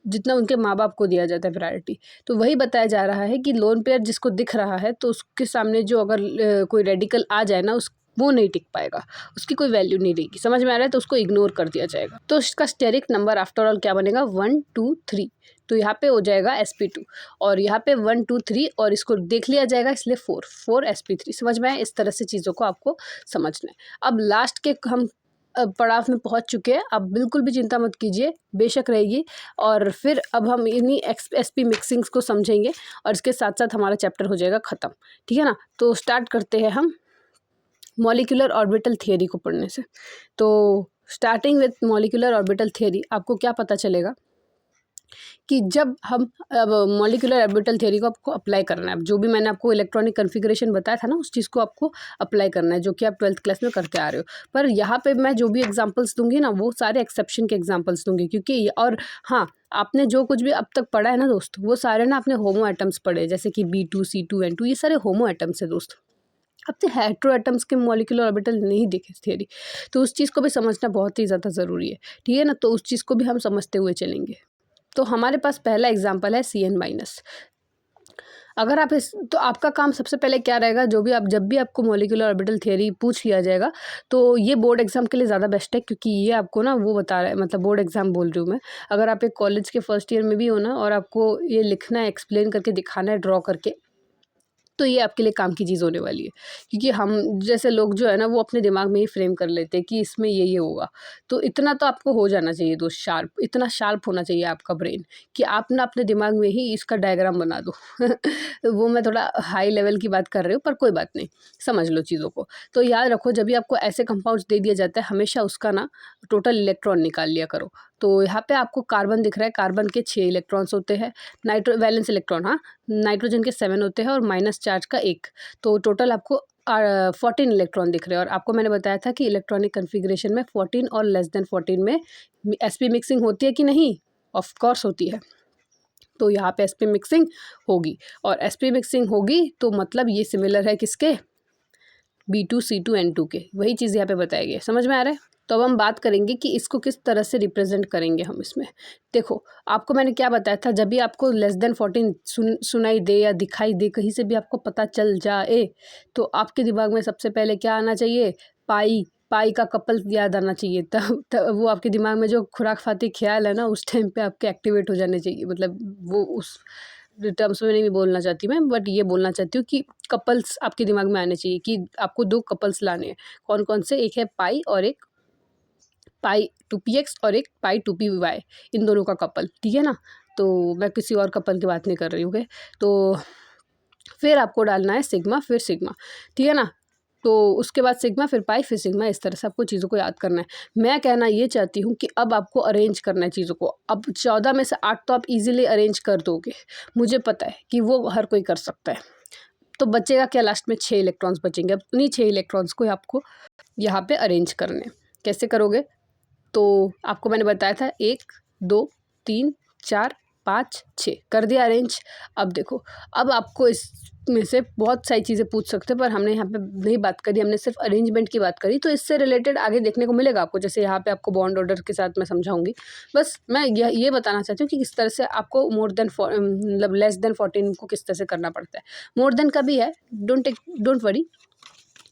जितना उनके माँ बाप को दिया जाता है प्रायोरिटी। तो वही बताया जा रहा है कि लोन पेयर जिसको दिख रहा है तो उसके सामने जो अगर कोई रेडिकल आ जाए ना, उस वो नहीं टिक पाएगा, उसकी कोई वैल्यू नहीं रहेगी। समझ में आ रहा है? तो उसको इग्नोर कर दिया जाएगा। तो इसका स्टेरिक नंबर आफ्टर ऑल क्या बनेगा? 1 2 3। तो यहाँ पे हो जाएगा sp2 और यहाँ पे 1 2 3 और इसको देख लिया जाएगा, इसलिए 4 sp3। समझ में आया? इस तरह से चीज़ों को आपको समझना है। अब लास्ट के हम पड़ाव में पहुंच चुके हैं। आप बिल्कुल भी चिंता मत कीजिए, बेशक रहेगी। और फिर अब हम इन्हीं एसपी मिक्सिंग्स को समझेंगे और इसके साथ साथ हमारा चैप्टर हो जाएगा ख़त्म। ठीक है ना? तो स्टार्ट करते हैं हम मॉलिक्यूलर ऑर्बिटल थियरी को पढ़ने से। तो starting with molecular orbital theory, आपको क्या पता चलेगा कि जब हम अब मॉलिक्यूलर ऑर्बिटल थियरी को आपको अप्लाई करना है। अब जो भी मैंने आपको इलेक्ट्रॉनिक कॉन्फ़िगरेशन बताया था ना, उस चीज़ को आपको अप्लाई करना है, जो कि आप 12th क्लास में करते आ रहे हो। पर यहाँ पे मैं जो भी एग्जांपल्स दूंगी ना, वो सारे एक्सेप्शन के एग्जांपल्स दूंगी, क्योंकि और हाँ, आपने जो कुछ भी अब तक पढ़ा है ना दोस्त, वो सारे ना आपने होमो एटम्स पढ़े, जैसे कि B2 C2 N2, ये सारे होमो एटम्स है दोस्त। आपने हेट्रो एटम्स के मॉलिक्यूलर ऑर्बिटल नहीं देखे थियरी। तो उस चीज़ को भी समझना बहुत ही ज़्यादा ज़रूरी है। ठीक है ना? तो उस चीज़ को भी हम समझते हुए चलेंगे। तो हमारे पास पहला एग्जाम्पल है CN-। अगर आप इस तो आपका काम सबसे पहले क्या रहेगा, जब भी आपको मॉलिक्यूलर ऑर्बिटल थियरी पूछ लिया जाएगा, तो ये बोर्ड एग्जाम के लिए ज़्यादा बेस्ट है, क्योंकि ये आपको ना वो बता रहा है, मतलब बोर्ड एग्जाम बोल रही हूँ मैं। अगर आप एक कॉलेज के फर्स्ट ईयर में भी हो ना और आपको ये लिखना है, एक्सप्लेन करके दिखाना है ड्रॉ करके, तो ये आपके लिए काम की चीज़ होने वाली है। क्योंकि हम जैसे लोग जो है ना, वो अपने दिमाग में ही फ्रेम कर लेते हैं कि इसमें ये होगा। तो इतना तो आपको हो जाना चाहिए दोस्त, शार्प, इतना शार्प होना चाहिए आपका ब्रेन कि आप ना अपने दिमाग में ही इसका डायग्राम बना दो। वो मैं थोड़ा हाई लेवल की बात कर रही हूँ, पर कोई बात नहीं, समझ लो चीज़ों को। तो याद रखो, जब भी आपको ऐसे कंपाउंड्स दे दिया जाता है, हमेशा उसका ना टोटल इलेक्ट्रॉन निकाल लिया करो। तो यहाँ पे आपको कार्बन दिख रहा है, कार्बन के 6 इलेक्ट्रॉन्स होते हैं। वैलेंस इलेक्ट्रॉन, हाँ, नाइट्रोजन के 7 होते हैं और माइनस चार्ज का 1। तो टोटल आपको 14 इलेक्ट्रॉन दिख रहे हैं। और आपको मैंने बताया था कि इलेक्ट्रॉनिक कन्फिग्रेशन में 14 और लेस देन 14 में sp मिक्सिंग होती है कि नहीं? ऑफ कोर्स होती है। तो यहाँ पे sp मिक्सिंग होगी, और sp मिक्सिंग होगी तो मतलब ये सिमिलर है किसके? B2 C2 N2 के। वही चीज़ यहाँ पे बताई गई है। समझ में आ रहा है? तो अब हम बात करेंगे कि इसको किस तरह से रिप्रेजेंट करेंगे हम इसमें। देखो, आपको मैंने क्या बताया था, जब भी आपको लेस देन 14 सुनाई दे या दिखाई दे, कहीं से भी आपको पता चल जाए, तो आपके दिमाग में सबसे पहले क्या आना चाहिए? पाई का कपल याद आना चाहिए। तब वो आपके दिमाग में जो खुराफाती ख्याल है ना, उस टाइम पे आपके एक्टिवेट हो जाने चाहिए। मतलब वो उस टर्म्स में नहीं बोलना चाहती मैं, बट ये बोलना चाहती हूँ कि कपल्स आपके दिमाग में आने चाहिए, कि आपको 2 कपल्स लाने हैं। कौन-कौन से? एक है पाई और एक पाई 2px और एक पाई 2py, इन दोनों का कपल। ठीक है ना? तो मैं किसी और कपल की बात नहीं कर रही हूँ। ओके? तो फिर आपको डालना है सिग्मा, फिर सिग्मा। ठीक है ना? तो उसके बाद सिग्मा, फिर पाई, फिर सिग्मा। इस तरह से आपको चीज़ों को याद करना है। मैं कहना ये चाहती हूँ कि अब आपको अरेंज करना है चीज़ों को। अब 14 में से 8 तो आप ईज़िली अरेंज कर दोगे। मुझे पता है कि वो हर कोई कर सकता है। तो बचेगा क्या? लास्ट में 6 इलेक्ट्रॉन्स बचेंगे। अब उन्हीं 6 इलेक्ट्रॉन्स को आपको यहाँ पे अरेंज करने हैं। कैसे करोगे? तो आपको मैंने बताया था 1 2 3 4 5 6 कर दिया अरेंज। अब देखो, अब आपको इसमें से बहुत सारी चीज़ें पूछ सकते हैं, पर हमने यहाँ पे नहीं बात करी, हमने सिर्फ अरेंजमेंट की बात करी। तो इससे रिलेटेड आगे देखने को मिलेगा आपको, जैसे यहाँ पे आपको बॉन्ड ऑर्डर के साथ मैं समझाऊंगी। बस मैं ये बताना चाहती हूँ कि किस तरह से आपको मतलब लेस देन 14 को किस तरह से करना पड़ता है। मोर देन का भी है, डोंट वरी।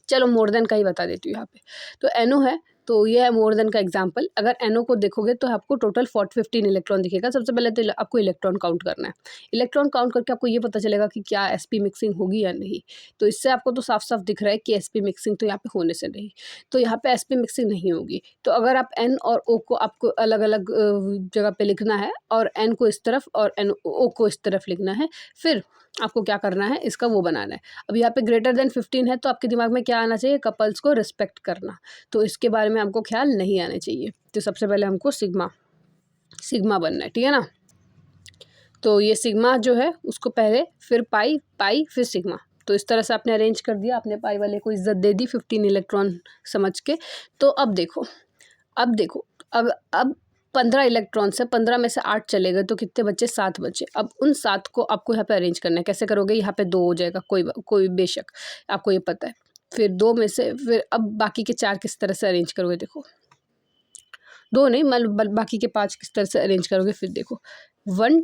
चलो मोर देन का ही बता देती हूँ यहाँ पे। तो एनो है, तो ये है मोर देन का एग्जाम्पल। अगर एनो को देखोगे तो आपको टोटल 15 इलेक्ट्रॉन दिखेगा। सबसे पहले तो आपको इलेक्ट्रॉन काउंट करना है। इलेक्ट्रॉन काउंट करके आपको ये पता चलेगा कि क्या sp मिक्सिंग होगी या नहीं। तो इससे आपको तो साफ साफ दिख रहा है कि sp मिक्सिंग तो यहाँ पे होने से नहीं। तो यहाँ पे sp मिक्सिंग नहीं होगी। तो अगर आप n और o को आपको अलग अलग जगह पे लिखना है, और n को इस तरफ और o को इस तरफ लिखना है, फिर आपको क्या करना है, इसका वो बनाना है। अब यहाँ पे ग्रेटर देन 15 है, तो आपके दिमाग में क्या आना चाहिए? कपल्स को रिस्पेक्ट करना। तो इसके बारे में हमको ख्याल नहीं आने चाहिए। तो सबसे पहले हमको सिग्मा बनना है। ठीक है ना? तो ये सिग्मा जो है उसको पहले, फिर पाई, फिर सिग्मा। तो इस तरह से आपने अरेंज कर दिया, आपने पाई वाले को इज्जत दे दी 15 इलेक्ट्रॉन समझ के। तो अब देखो अब 15 इलेक्ट्रॉन्स है, 15 में से 8 चले गए तो कितने बचे? 7 बचे। अब उन 7 को आपको यहाँ पे अरेंज करना है। कैसे करोगे? यहाँ पे 2 हो जाएगा, कोई बेशक आपको ये पता है। फिर 2 में से फिर अब बाकी के 4 किस तरह से अरेंज करोगे? देखो 2 नहीं, बाकी के 5 किस तरह से अरेंज करोगे? फिर देखो 1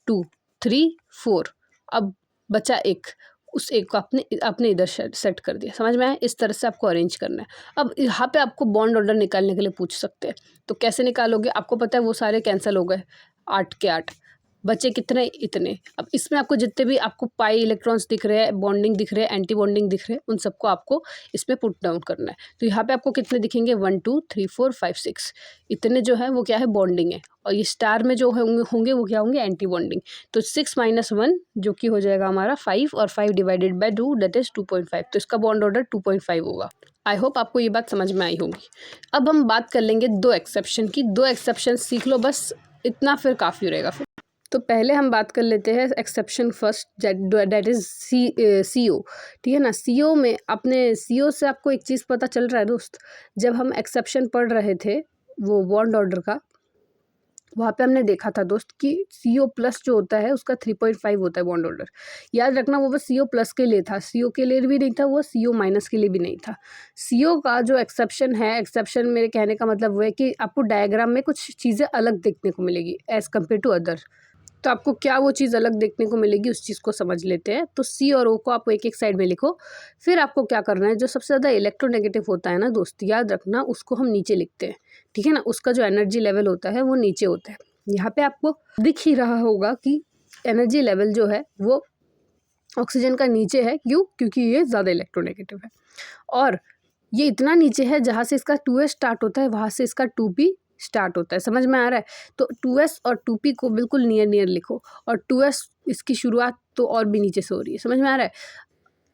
2 3 4, अब बचा 1, उस एक को आपने इधर सेट कर दिया। समझ में आया? इस तरह से आपको अरेंज करना है। अब यहाँ पे आपको बॉन्ड ऑर्डर निकालने के लिए पूछ सकते हैं, तो कैसे निकालोगे? आपको पता है वो सारे कैंसिल हो गए, 8 के 8 बचे कितने? इतने। अब इसमें आपको जितने भी आपको पाई इलेक्ट्रॉन्स दिख रहे हैं, बॉन्डिंग दिख रहे हैं, एंटी बॉन्डिंग दिख रहे हैं, उन सबको आपको इसमें पुट डाउन करना है। तो यहाँ पे आपको कितने दिखेंगे? 1 2 3 4 5 6, इतने जो है वो क्या है? बॉन्डिंग है। और ये स्टार में जो होंगे वो क्या होंगे? Anti bonding. तो 6 - 1 जो कि हो जाएगा हमारा 5, और 5 डिवाइडेड बाय 2 दैट इज 2.5। तो इसका बॉन्ड ऑर्डर 2.5 होगा। आई होप आपको ये बात समझ में आई होगी। अब हम बात कर लेंगे 2 एक्सेप्शन की। 2 एक्सेप्शन सीख लो, बस इतना फिर काफ़ी रहेगा। फिर तो पहले हम बात कर लेते हैं exception first, that is CO। ठीक है ना? CO में अपने CO से आपको एक चीज़ पता चल रहा है दोस्त, जब हम एक्सेप्शन पढ़ रहे थे वो बॉन्ड ऑर्डर का, वहाँ पे हमने देखा था दोस्त कि CO प्लस जो होता है उसका 3.5 होता है बॉन्ड ऑर्डर। याद रखना वो बस CO प्लस के लिए था, CO के लिए भी नहीं था, वो CO माइनस के लिए भी नहीं था। CO का जो एक्सेप्शन है, एक्सेप्शन मेरे कहने का मतलब वो है कि आपको डायग्राम में कुछ चीज़ें अलग देखने को मिलेगी एज़ कम्पेयर टू अदर। तो आपको क्या वो चीज़ अलग देखने को मिलेगी, उस चीज़ को समझ लेते हैं। तो C और O को आप एक एक साइड में लिखो। फिर आपको क्या करना है, जो सबसे ज़्यादा इलेक्ट्रोनेगेटिव होता है ना दोस्त, याद रखना उसको हम नीचे लिखते हैं। ठीक है ना? उसका जो एनर्जी लेवल होता है वो नीचे होता है। यहाँ पे आपको दिख ही रहा होगा कि एनर्जी लेवल जो है वो ऑक्सीजन का नीचे है। क्यों? क्योंकि ये ज़्यादा इलेक्ट्रोनेगेटिव है, और ये इतना नीचे है जहाँ से इसका 2s स्टार्ट होता है वहाँ से इसका 2p स्टार्ट होता है। समझ में आ रहा है? तो 2s और 2p को बिल्कुल नियर नियर लिखो, और 2s इसकी शुरुआत तो और भी नीचे से हो रही है। समझ में आ रहा है?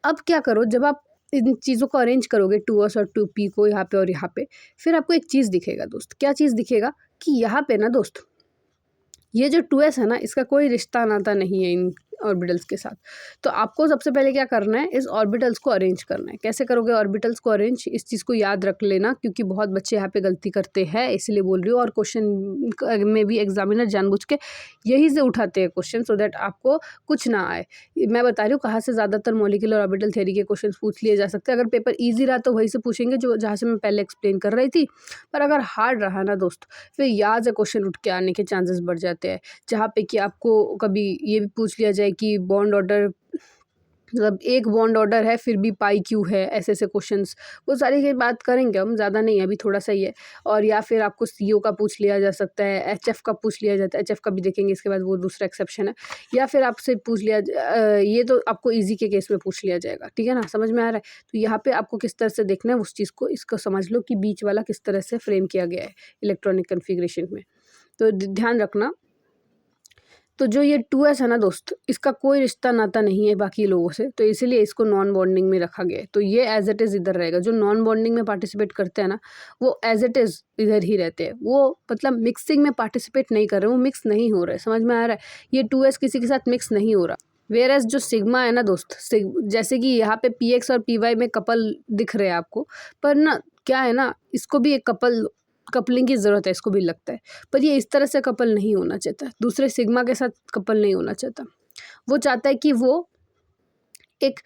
अब क्या करो, जब आप इन चीज़ों को अरेंज करोगे 2s और 2p को यहाँ पे और यहाँ पे, फिर आपको एक चीज़ दिखेगा दोस्त। क्या चीज़ दिखेगा? कि यहाँ पे ना दोस्त, ये जो 2s है ना, इसका कोई रिश्ता नाता नहीं है इन ऑर्बिटल्स के साथ। तो आपको सबसे पहले क्या करना है, इस ऑर्बिटल्स को अरेंज करना है। कैसे करोगे ऑर्बिटल्स को अरेंज? इस चीज़ को याद रख लेना, क्योंकि बहुत बच्चे यहाँ पे गलती करते हैं, इसलिए बोल रही हूँ। और क्वेश्चन में भी एग्जामिनर जानबूझ के यही से उठाते हैं क्वेश्चन, सो दैट आपको कुछ ना आए। मैं बता रही हूँ कहाँ से ज़्यादातर मॉलिक्यूलर ऑर्बिटल थ्योरी के क्वेश्चन पूछ लिए जा सकते हैं। अगर पेपर ईजी रहा तो वहीं से पूछेंगे जो जहाँ से मैं पहले एक्सप्लेन कर रही थी, पर अगर हार्ड रहा ना दोस्त, फिर यहाँ से क्वेश्चन उठ के आने के चांसेस बढ़ जाते हैं, जहाँ पे कि आपको कभी ये भी पूछ लिया जाए कि बॉन्ड ऑर्डर, मतलब एक बॉन्ड ऑर्डर है फिर भी पाई क्यों है, ऐसे ऐसे क्वेश्चंस, वो सारी की बात करेंगे हम, ज़्यादा नहीं है अभी, थोड़ा सा ही है। और या फिर आपको CO का पूछ लिया जा सकता है, HF का पूछ लिया जाता है, HF का भी देखेंगे इसके बाद, वो दूसरा एक्सेप्शन है। या फिर आपसे पूछ लिया ये तो आपको ईजी के केस में पूछ लिया जाएगा। ठीक है ना? समझ में आ रहा है? तो यहाँ पे आपको किस तरह से देखना है उस चीज़ को, इसको समझ लो कि बीच वाला किस तरह से फ्रेम किया गया है इलेक्ट्रॉनिक कन्फिग्रेशन में। तो ध्यान रखना। तो जो ये 2s है ना दोस्त, इसका कोई रिश्ता नाता नहीं है बाकी लोगों से, तो इसीलिए इसको नॉन बॉन्डिंग में रखा गया है। तो ये एज इट इज़ इधर रहेगा। जो नॉन बॉन्डिंग में पार्टिसिपेट करते हैं ना, वो एज इट इज़ इधर ही रहते हैं। वो मतलब मिक्सिंग में पार्टिसिपेट नहीं कर रहे, वो मिक्स नहीं हो रहे। समझ में आ रहा है? ये 2s किसी के साथ मिक्स नहीं हो रहा। वेयर एज जो सिग्मा है ना दोस्त, जैसे कि यहाँ पे px और py में कपल दिख रहे हैं आपको, पर ना क्या है ना, इसको भी एक कपलिंग की ज़रूरत है, इसको भी लगता है, पर ये इस तरह से कपल नहीं होना चाहता, दूसरे सिग्मा के साथ कपल नहीं होना चाहता। वो चाहता है कि वो एक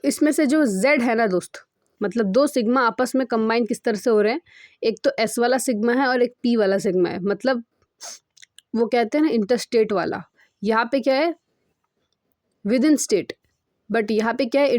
इसमें से जो Z है ना दोस्त, मतलब 2 सिग्मा आपस में कंबाइन किस तरह से हो रहे हैं, एक तो S वाला सिग्मा है और एक P वाला सिग्मा है, मतलब वो कहते हैं ना इंटरस्टेट वाला। यहाँ पे क्या है, विद इन स्टेट, बट यहाँ पे क्या है,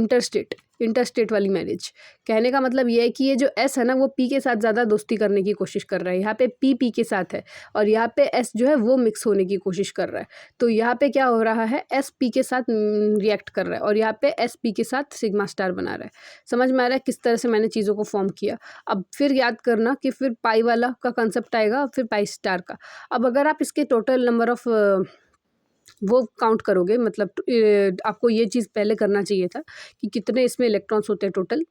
इंटरस्टेट वाली मैरिज। कहने का मतलब ये है कि ये जो S है ना, वो P के साथ ज़्यादा दोस्ती करने की कोशिश कर रहा है। यहाँ पे P के साथ है, और यहाँ पे S जो है वो मिक्स होने की कोशिश कर रहा है। तो यहाँ पे क्या हो रहा है, S P के साथ रिएक्ट कर रहा है, और यहाँ पे S P के साथ सिग्मा स्टार बना रहा है। समझ में आ रहा है किस तरह से मैंने चीज़ों को फॉर्म किया? अब फिर याद करना कि फिर पाई वाला का कंसेप्ट आएगा, फिर पाई स्टार का। अब अगर आप इसके टोटल नंबर ऑफ वो काउंट करोगे, मतलब आपको ये चीज़ पहले करना चाहिए था कि कितने इसमें इलेक्ट्रॉन्स होते हैं टोटल,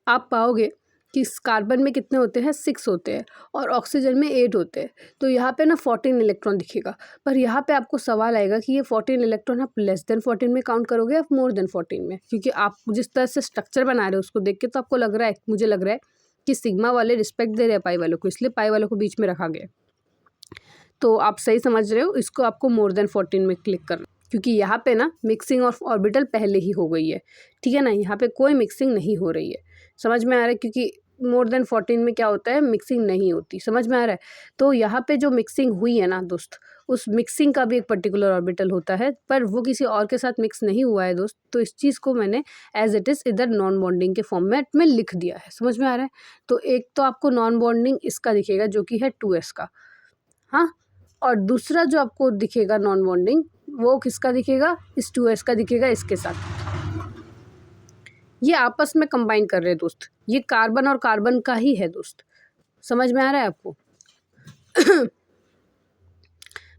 आप पाओगे कि इस कार्बन में कितने होते हैं, 6 होते हैं और ऑक्सीजन में 8 होते हैं। तो यहाँ पे ना 14 इलेक्ट्रॉन दिखेगा, पर यहाँ पे आपको सवाल आएगा कि ये 14 इलेक्ट्रॉन आप लेस देन 14 में काउंट करोगे या मोर देन 14 में, क्योंकि आप जिस तरह से स्ट्रक्चर बना रहे हो उसको देख के तो आपको लग रहा है, मुझे लग रहा है कि सिग्मा वाले रिस्पेक्ट दे रहे हैं पाई वालों को, इसलिए पाई वालों को बीच में रखा गया। तो आप सही समझ रहे हो, इसको आपको मोर देन 14 में क्लिक करना, क्योंकि यहाँ पे ना मिक्सिंग ऑफ ऑर्बिटल पहले ही हो गई है, ठीक है ना, यहाँ पे कोई मिक्सिंग नहीं हो रही है। समझ में आ रहा है, क्योंकि मोर देन 14 में क्या होता है, मिक्सिंग नहीं होती। समझ में आ रहा है। तो यहाँ पे जो मिक्सिंग हुई है ना दोस्त, उस मिक्सिंग का भी एक पर्टिकुलर ऑर्बिटल होता है, पर वो किसी और के साथ मिक्स नहीं हुआ है दोस्त। तो इस चीज़ को मैंने एज इट इज़ इधर नॉन बॉन्डिंग के फॉर्मेट में लिख दिया है। समझ में आ रहा है। तो एक तो आपको नॉन बॉन्डिंग इसका दिखेगा जो कि है 2s का, हाँ, और दूसरा जो आपको दिखेगा नॉन बॉन्डिंग वो किसका दिखेगा, इस 2s का दिखेगा इसके साथ। ये आपस में कंबाइन कर रहे हैं दोस्त, ये कार्बन और कार्बन का ही है दोस्त। समझ में आ रहा है आपको।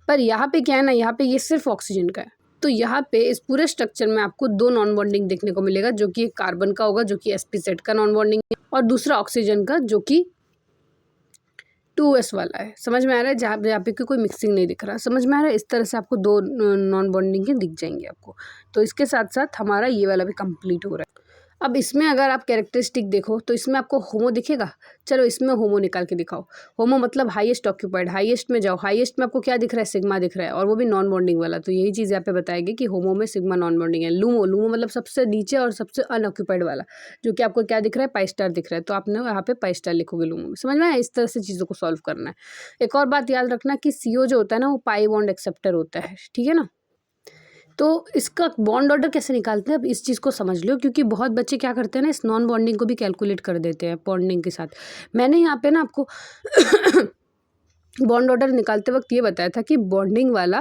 पर यहाँ पे क्या है ना, यहाँ पे ये सिर्फ ऑक्सीजन का है। तो यहाँ पे इस पूरे स्ट्रक्चर में आपको 2 नॉन बॉन्डिंग देखने को मिलेगा, जो कि एक कार्बन का होगा जो कि sp का नॉन बॉन्डिंग है, और दूसरा ऑक्सीजन का जो कि 2s वाला है। समझ में आ रहा है, जहाँ पे कोई मिक्सिंग नहीं दिख रहा। समझ में आ रहा है। इस तरह से आपको 2 नॉन बॉन्डिंग के दिख जाएंगे आपको। तो इसके साथ साथ हमारा ये वाला भी कंप्लीट हो रहा है। अब इसमें अगर आप कैरेक्टरिस्टिक देखो तो इसमें आपको होमो दिखेगा। चलो इसमें होमो निकाल के दिखाओ। होमो मतलब हाईएस्ट ऑक्यूपाइड, हाईएस्ट में जाओ। हाईएस्ट में आपको क्या दिख रहा है, सिग्मा दिख रहा है, और वो भी नॉन बॉन्डिंग वाला। तो यही चीज़ यहाँ पे बताएगी कि होमो में सिग्मा नॉन बॉन्डिंग है। लूमो, लूमो मतलब सबसे नीचे और सबसे अनऑक्यूपाइड वाला, जो कि आपको क्या दिख रहा है, पाई स्टार दिख रहा है। तो आपने यहाँ पे पाई स्टार लिखोगे लूमो में। समझ में आया। इस तरह से चीज़ों को सॉल्व करना है। एक और बात याद रखना कि CO जो होता है ना, वो पाई बॉन्ड एक्सेप्टर होता है, ठीक है ना। तो इसका बॉन्ड ऑर्डर कैसे निकालते हैं, अब इस चीज़ को समझ लो, क्योंकि बहुत बच्चे क्या करते हैं ना, इस नॉन बॉन्डिंग को भी कैलकुलेट कर देते हैं बॉन्डिंग के साथ। मैंने यहाँ पे ना आपको बॉन्ड ऑर्डर निकालते वक्त ये बताया था कि बॉन्डिंग वाला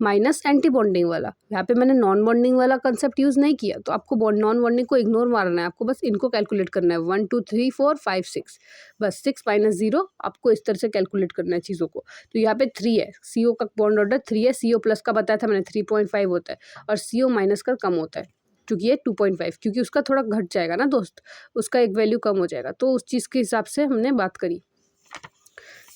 माइनस एंटी बॉन्डिंग वाला। यहाँ पे मैंने नॉन बॉन्डिंग वाला कंसेप्ट यूज़ नहीं किया। तो आपको नॉन बॉन्डिंग को इग्नोर मारना है, आपको बस इनको कैलकुलेट करना है। 1 2 3 4 5 6, बस 6 माइनस 0 आपको इस तरह से कैलकुलेट करना है चीज़ों को। तो यहाँ पे 3 है, CO का बॉन्ड ऑर्डर 3 है। CO प्लस का बताया था मैंने 3.5 होता है, और CO माइनस का कम होता है क्योंकि ये 2.5, क्योंकि उसका थोड़ा घट जाएगा ना दोस्त, उसका एक वैल्यू कम हो जाएगा। तो उस चीज़ के हिसाब से हमने बात करी।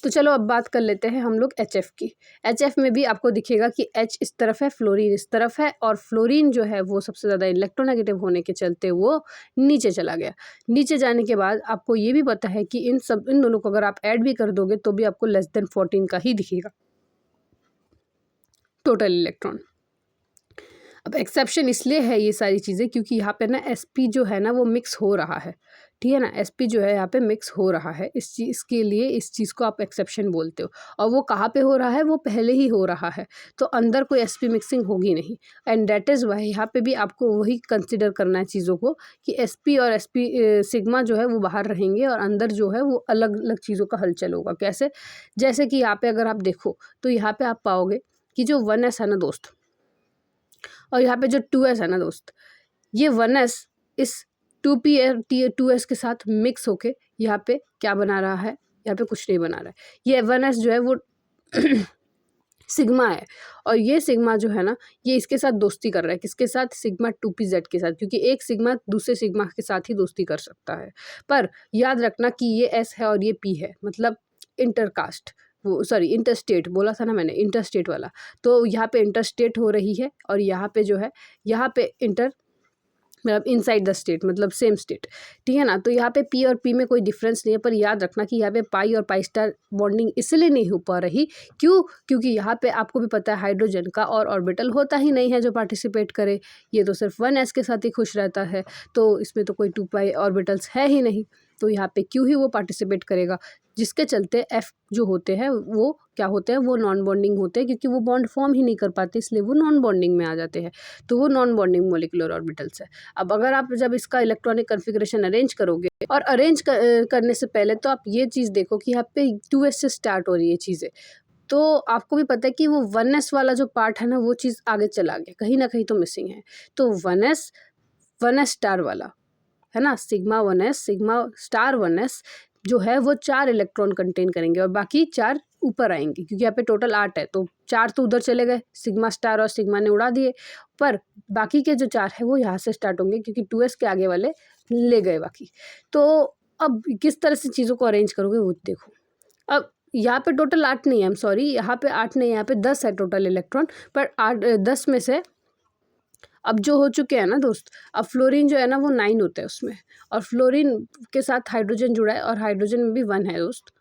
तो चलो अब बात कर लेते हैं हम लोग HF की। HF में भी आपको दिखेगा कि H इस तरफ है, फ्लोरीन इस तरफ है, और फ्लोरीन जो है वो सबसे ज़्यादा इलेक्ट्रोनेगेटिव होने के चलते वो नीचे चला गया। नीचे जाने के बाद आपको ये भी पता है कि इन दोनों को अगर आप ऐड भी कर दोगे तो भी आपको लेस देन 14 का ही दिखेगा टोटल इलेक्ट्रॉन। अब एक्सेप्शन इसलिए है ये सारी चीज़ें क्योंकि यहाँ पे ना sp जो है ना वो मिक्स हो रहा है, ठीक है ना। sp जो है यहाँ पे मिक्स हो रहा है, इस चीज़ के लिए इस चीज़ को आप एक्सेप्शन बोलते हो। और वो कहाँ पे हो रहा है, वो पहले ही हो रहा है, तो अंदर कोई sp मिक्सिंग होगी नहीं। एंड डेट इज़ वाई यहाँ पे भी आपको वही कंसिडर करना है चीज़ों को कि sp और sp सिग्मा जो है वो बाहर रहेंगे और अंदर जो है वो अलग अलग चीज़ों का हलचल होगा। कैसे, जैसे कि यहाँ पे अगर आप देखो तो यहाँ पे आप पाओगे कि जो 1s है ना दोस्त, और यहाँ पे जो 2s है ना दोस्त, ये 1s इस 2s के साथ मिक्स होके यहाँ पे क्या बना रहा है, यहाँ पे कुछ नहीं बना रहा है। ये 1s जो है वो सिग्मा है, और ये सिग्मा जो है ना ये इसके साथ दोस्ती कर रहा है। किसके साथ, सिग्मा 2pz के साथ, क्योंकि एक सिग्मा दूसरे सिग्मा के साथ ही दोस्ती कर सकता है। पर याद रखना कि ये s है और ये p है, मतलब इंटरकास्ट, वो सॉरी इंटरस्टेट बोला था ना मैंने, इंटरस्टेट वाला। तो यहाँ पे इंटरस्टेट हो रही है, और यहाँ पे जो है यहाँ पे इंटर मतलब इनसाइड द स्टेट, मतलब सेम स्टेट, ठीक है ना। तो यहाँ पे P और P में कोई डिफरेंस नहीं है, पर याद रखना कि यहाँ पे पाई और पाई स्टार बॉन्डिंग इसलिए नहीं हो पा रही, क्योंकि यहाँ पे आपको भी पता है हाइड्रोजन का और ऑर्बिटल होता ही नहीं है जो पार्टिसिपेट करे। ये तो सिर्फ 1s के साथ ही खुश रहता है, तो इसमें तो कोई 2 पाई ऑर्बिटल्स है ही नहीं। तो यहाँ पे Q ही वो पार्टिसिपेट करेगा, जिसके चलते F जो होते हैं वो क्या होते हैं, वो नॉन बॉन्डिंग होते हैं, क्योंकि वो बॉन्ड फॉर्म ही नहीं कर पाते, इसलिए वो नॉन बॉन्डिंग में आ जाते हैं। तो वो नॉन बॉन्डिंग मोलिकुलर ऑर्बिटल्स है। अब अगर आप जब इसका इलेक्ट्रॉनिक कन्फिग्रेशन अरेंज करोगे, और अरेंज करने से पहले तो आप ये चीज़ देखो कि यहाँ पे 2s से स्टार्ट हो रही है चीज़ें। तो आपको भी पता है कि वो 1s वाला जो पार्ट है ना वो चीज़ आगे चला गया, कहीं ना कहीं तो मिसिंग है। तो 1s स्टार वाला है ना, sigma 1s sigma star 1s जो है वो 4 इलेक्ट्रॉन कंटेन करेंगे, और बाकी 4 ऊपर आएंगे, क्योंकि यहाँ पे टोटल 8 है, तो 4 तो उधर चले गए, सिग्मा स्टार और सिग्मा ने उड़ा दिए, पर बाकी के जो 4 है वो यहाँ से स्टार्ट होंगे, क्योंकि 2s के आगे वाले ले गए बाकी। तो अब किस तरह से चीज़ों को अरेंज करोगे वो देखो। अब यहाँ पे टोटल 8 नहीं है, आई एम सॉरी, यहाँ पे 8 नहीं है, यहाँ पे 10 है टोटल इलेक्ट्रॉन, पर 10 में से अब जो हो चुके हैं ना दोस्त, अब फ्लोरीन जो है ना वो 9 होता है उसमें, और फ्लोरीन के साथ हाइड्रोजन जुड़ा है और हाइड्रोजन में भी 1 है दोस्त।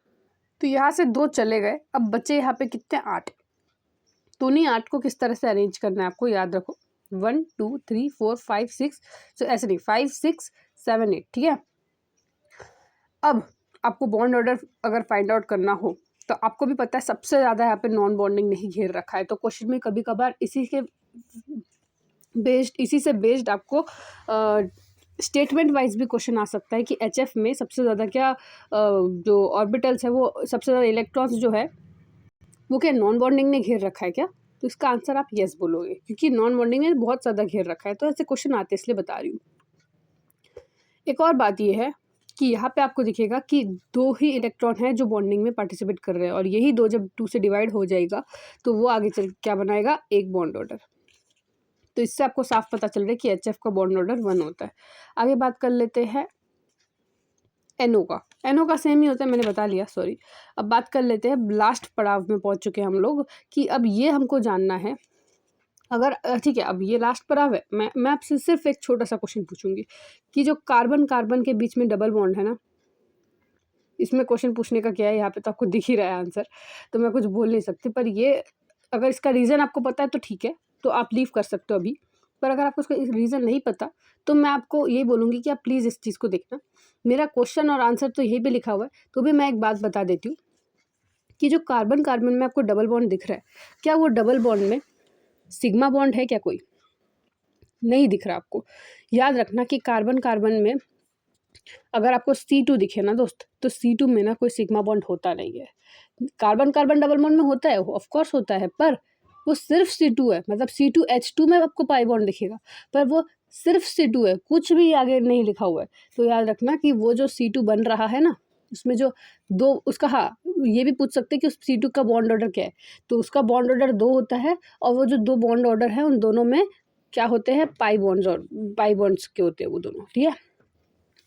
तो यहाँ से 2 चले गए, अब बचे यहाँ पे कितने, 8। तो नहीं, 8 को किस तरह से अरेंज करना है आपको याद रखो, 1 2 3 4 5 6, तो ऐसे नहीं, 5 6 7 8, ठीक है। अब आपको बॉन्ड ऑर्डर अगर फाइंड आउट करना हो तो आपको भी पता है सबसे ज़्यादा यहाँ पे नॉन बॉन्डिंग नहीं घेर रखा है, तो क्वेश्चन में कभी कभार इसी से बेस्ड आपको स्टेटमेंट वाइज भी क्वेश्चन आ सकता है कि HF में सबसे ज़्यादा क्या जो ऑर्बिटल्स है वो सबसे ज़्यादा इलेक्ट्रॉन्स जो है वो क्या नॉन बॉन्डिंग ने घेर रखा है क्या, तो इसका आंसर आप यस बोलोगे, क्योंकि नॉन बॉन्डिंग ने बहुत ज़्यादा घेर रखा है, तो ऐसे क्वेश्चन आते हैं इसलिए बता रही हूँ। एक और बात ये है कि यहाँ पे आपको दिखेगा कि 2 ही इलेक्ट्रॉन हैं जो बॉन्डिंग में पार्टिसिपेट कर रहे हैं, और यही 2 जब 2 से डिवाइड हो जाएगा तो वो आगे चल क्या बनाएगा, एक बॉन्ड ऑर्डर। तो इससे आपको साफ पता चल रहा है कि HF का बॉन्ड ऑर्डर 1 होता है। आगे बात कर लेते हैं NO का। NO का सेम ही होता है, मैंने बता लिया, सॉरी। अब बात कर लेते हैं, लास्ट पड़ाव में पहुंच चुके हैं हम लोग, कि अब ये हमको जानना है, अगर ठीक है, अब ये लास्ट पड़ाव है, मैं आपसे सिर्फ एक छोटा सा क्वेश्चन पूछूंगी कि जो कार्बन कार्बन के बीच में डबल बॉन्ड है ना, इसमें क्वेश्चन पूछने का क्या है, यहाँ पे तो आपको दिख ही रहा है आंसर, तो मैं कुछ बोल नहीं सकती, पर ये अगर इसका रीज़न आपको पता है तो ठीक है, तो आप लीव कर सकते हो अभी, पर अगर आपको उसका रीज़न नहीं पता तो मैं आपको यही बोलूँगी कि आप प्लीज़ इस चीज़ को देखना। मेरा क्वेश्चन और आंसर तो यहीं पे लिखा हुआ है, तो भी मैं एक बात बता देती हूँ कि जो कार्बन कार्बन में आपको डबल बॉन्ड दिख रहा है, क्या वो डबल बॉन्ड में सिग्मा बॉन्ड है क्या, कोई नहीं दिख रहा आपको। याद रखना कि कार्बन कार्बन में अगर आपको C2 दिखे ना दोस्त, तो C2 में ना कोई सिग्मा बॉन्ड होता नहीं है। कार्बन कार्बन डबल बॉन्ड में होता है, ऑफ कोर्स होता है, पर वो सिर्फ C2 है, मतलब C2H2 में आपको पाई बॉन्ड दिखेगा, पर वो सिर्फ C2 है, कुछ भी आगे नहीं लिखा हुआ है। तो याद रखना कि वो जो C2 बन रहा है ना, उसमें जो 2 उसका, हाँ ये भी पूछ सकते हैं कि उस C2 का बॉन्ड ऑर्डर क्या है, तो उसका बॉन्ड ऑर्डर 2 होता है, और वो जो 2 बॉन्ड ऑर्डर है उन दोनों में क्या होते हैं, पाई बॉन्ड्स, और पाई बॉन्ड्स के होते हैं वो दोनों, ठीक है।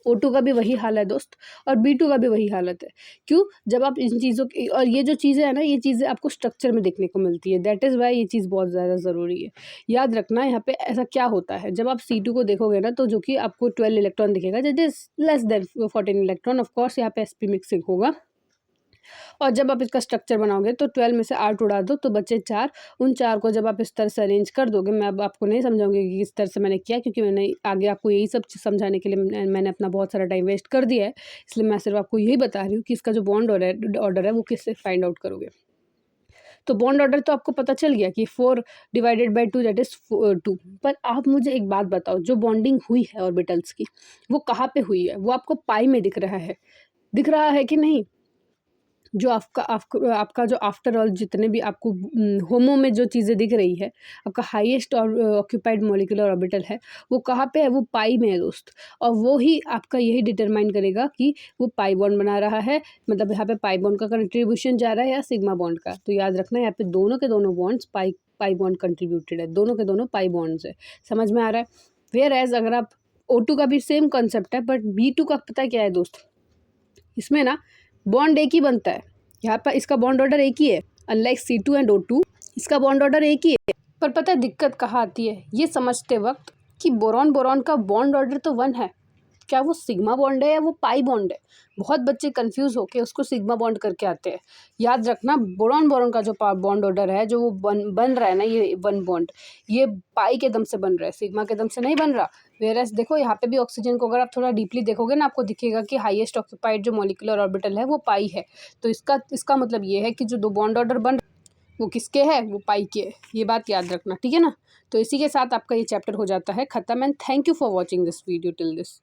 O2 का भी वही हाल है दोस्त, और B2 का भी वही हालत है। क्यों, जब आप इन चीज़ों की, और ये जो चीज़ें हैं ना, ये चीज़ें आपको स्ट्रक्चर में देखने को मिलती है, दैट इज़ वाई ये चीज़ बहुत ज़्यादा ज़रूरी है। याद रखना यहाँ पे ऐसा क्या होता है, जब आप C2 को देखोगे ना, तो जो कि आपको 12 इलेक्ट्रॉन दिखेगा, that is less than 14 electron, of course यहाँ पे sp मिक्सिंग होगा, और जब आप इसका स्ट्रक्चर बनाओगे तो 12 में से 8 उड़ा दो तो बचे 4, उन 4 को जब आप इस तरह से अरेंज कर दोगे, मैं अब आपको नहीं समझाऊंगी कि किस तरह से मैंने किया, क्योंकि मैंने आगे आपको यही सब समझाने के लिए मैंने अपना बहुत सारा टाइम वेस्ट कर दिया है, इसलिए मैं सिर्फ आपको यही बता रही हूँ कि इसका जो बॉन्ड ऑर्डर है वो किससे फाइंड आउट करोगे। तो बॉन्ड ऑर्डर तो आपको पता चल गया कि 4 डिवाइडेड बाई 2 दैट इज़ 2, पर आप मुझे एक बात बताओ, जो बॉन्डिंग हुई है ऑर्बिटल्स की वो कहाँ पे हुई है, वो आपको पाई में दिख रहा है कि नहीं। जो आपका जो आफ्टर ऑल जितने भी आपको होमो में जो चीज़ें दिख रही है, आपका हाईएस्ट ऑक्यूपाइड मॉलिक्यूलर ऑर्बिटल है, वो कहाँ पे है, वो पाई में है दोस्त, और वो ही आपका यही डिटरमाइन करेगा कि वो पाई बॉन्ड बना रहा है, मतलब यहाँ पे पाई बॉन्ड का कंट्रीब्यूशन जा रहा है या सिग्मा बॉन्ड का। तो याद रखना यहाँ पे दोनों के दोनों बॉन्ड्स पाई बॉन्ड कंट्रीब्यूटेड है, दोनों के दोनों पाई बॉन्ड्स है, समझ में आ रहा है। वेयर एज अगर आप O2 का भी सेम कॉन्सेप्ट है, बट B2 का पता क्या है दोस्त, इसमें ना बॉन्ड एक ही बनता है, यहाँ पर इसका बॉन्ड ऑर्डर एक ही है, अनलाइक C2 एंड O2 इसका बॉन्ड ऑर्डर एक ही है। पर पता है दिक्कत कहाँ आती है, ये समझते वक्त कि बोरॉन बोरॉन का बॉन्ड ऑर्डर तो 1 है, क्या वो सिग्मा बॉन्ड है या वो पाई बॉन्ड है। बहुत बच्चे कंफ्यूज होके उसको सिग्मा बॉन्ड करके आते हैं। याद रखना बोरॉन बोरॉन का जो बॉन्ड ऑर्डर है, जो वो बन रहा है ना, ये 1 बॉन्ड, ये पाई के दम से बन रहा है, सिग्मा के दम से नहीं बन रहा। वेरएस देखो यहाँ पे भी ऑक्सीजन को अगर आप थोड़ा डीपली देखोगे ना, आपको दिखेगा कि हाईएस्ट ऑक्यूपाइड जो मॉलिक्यूलर ऑर्बिटल है वो पाई है। तो इसका मतलब ये है कि जो 2 बॉन्ड ऑर्डर बन वो किसके है, वो पाई के है, ये बात याद रखना, ठीक है ना। तो इसी के साथ आपका ये चैप्टर हो जाता है खत्म, and thank you for watching this video till this.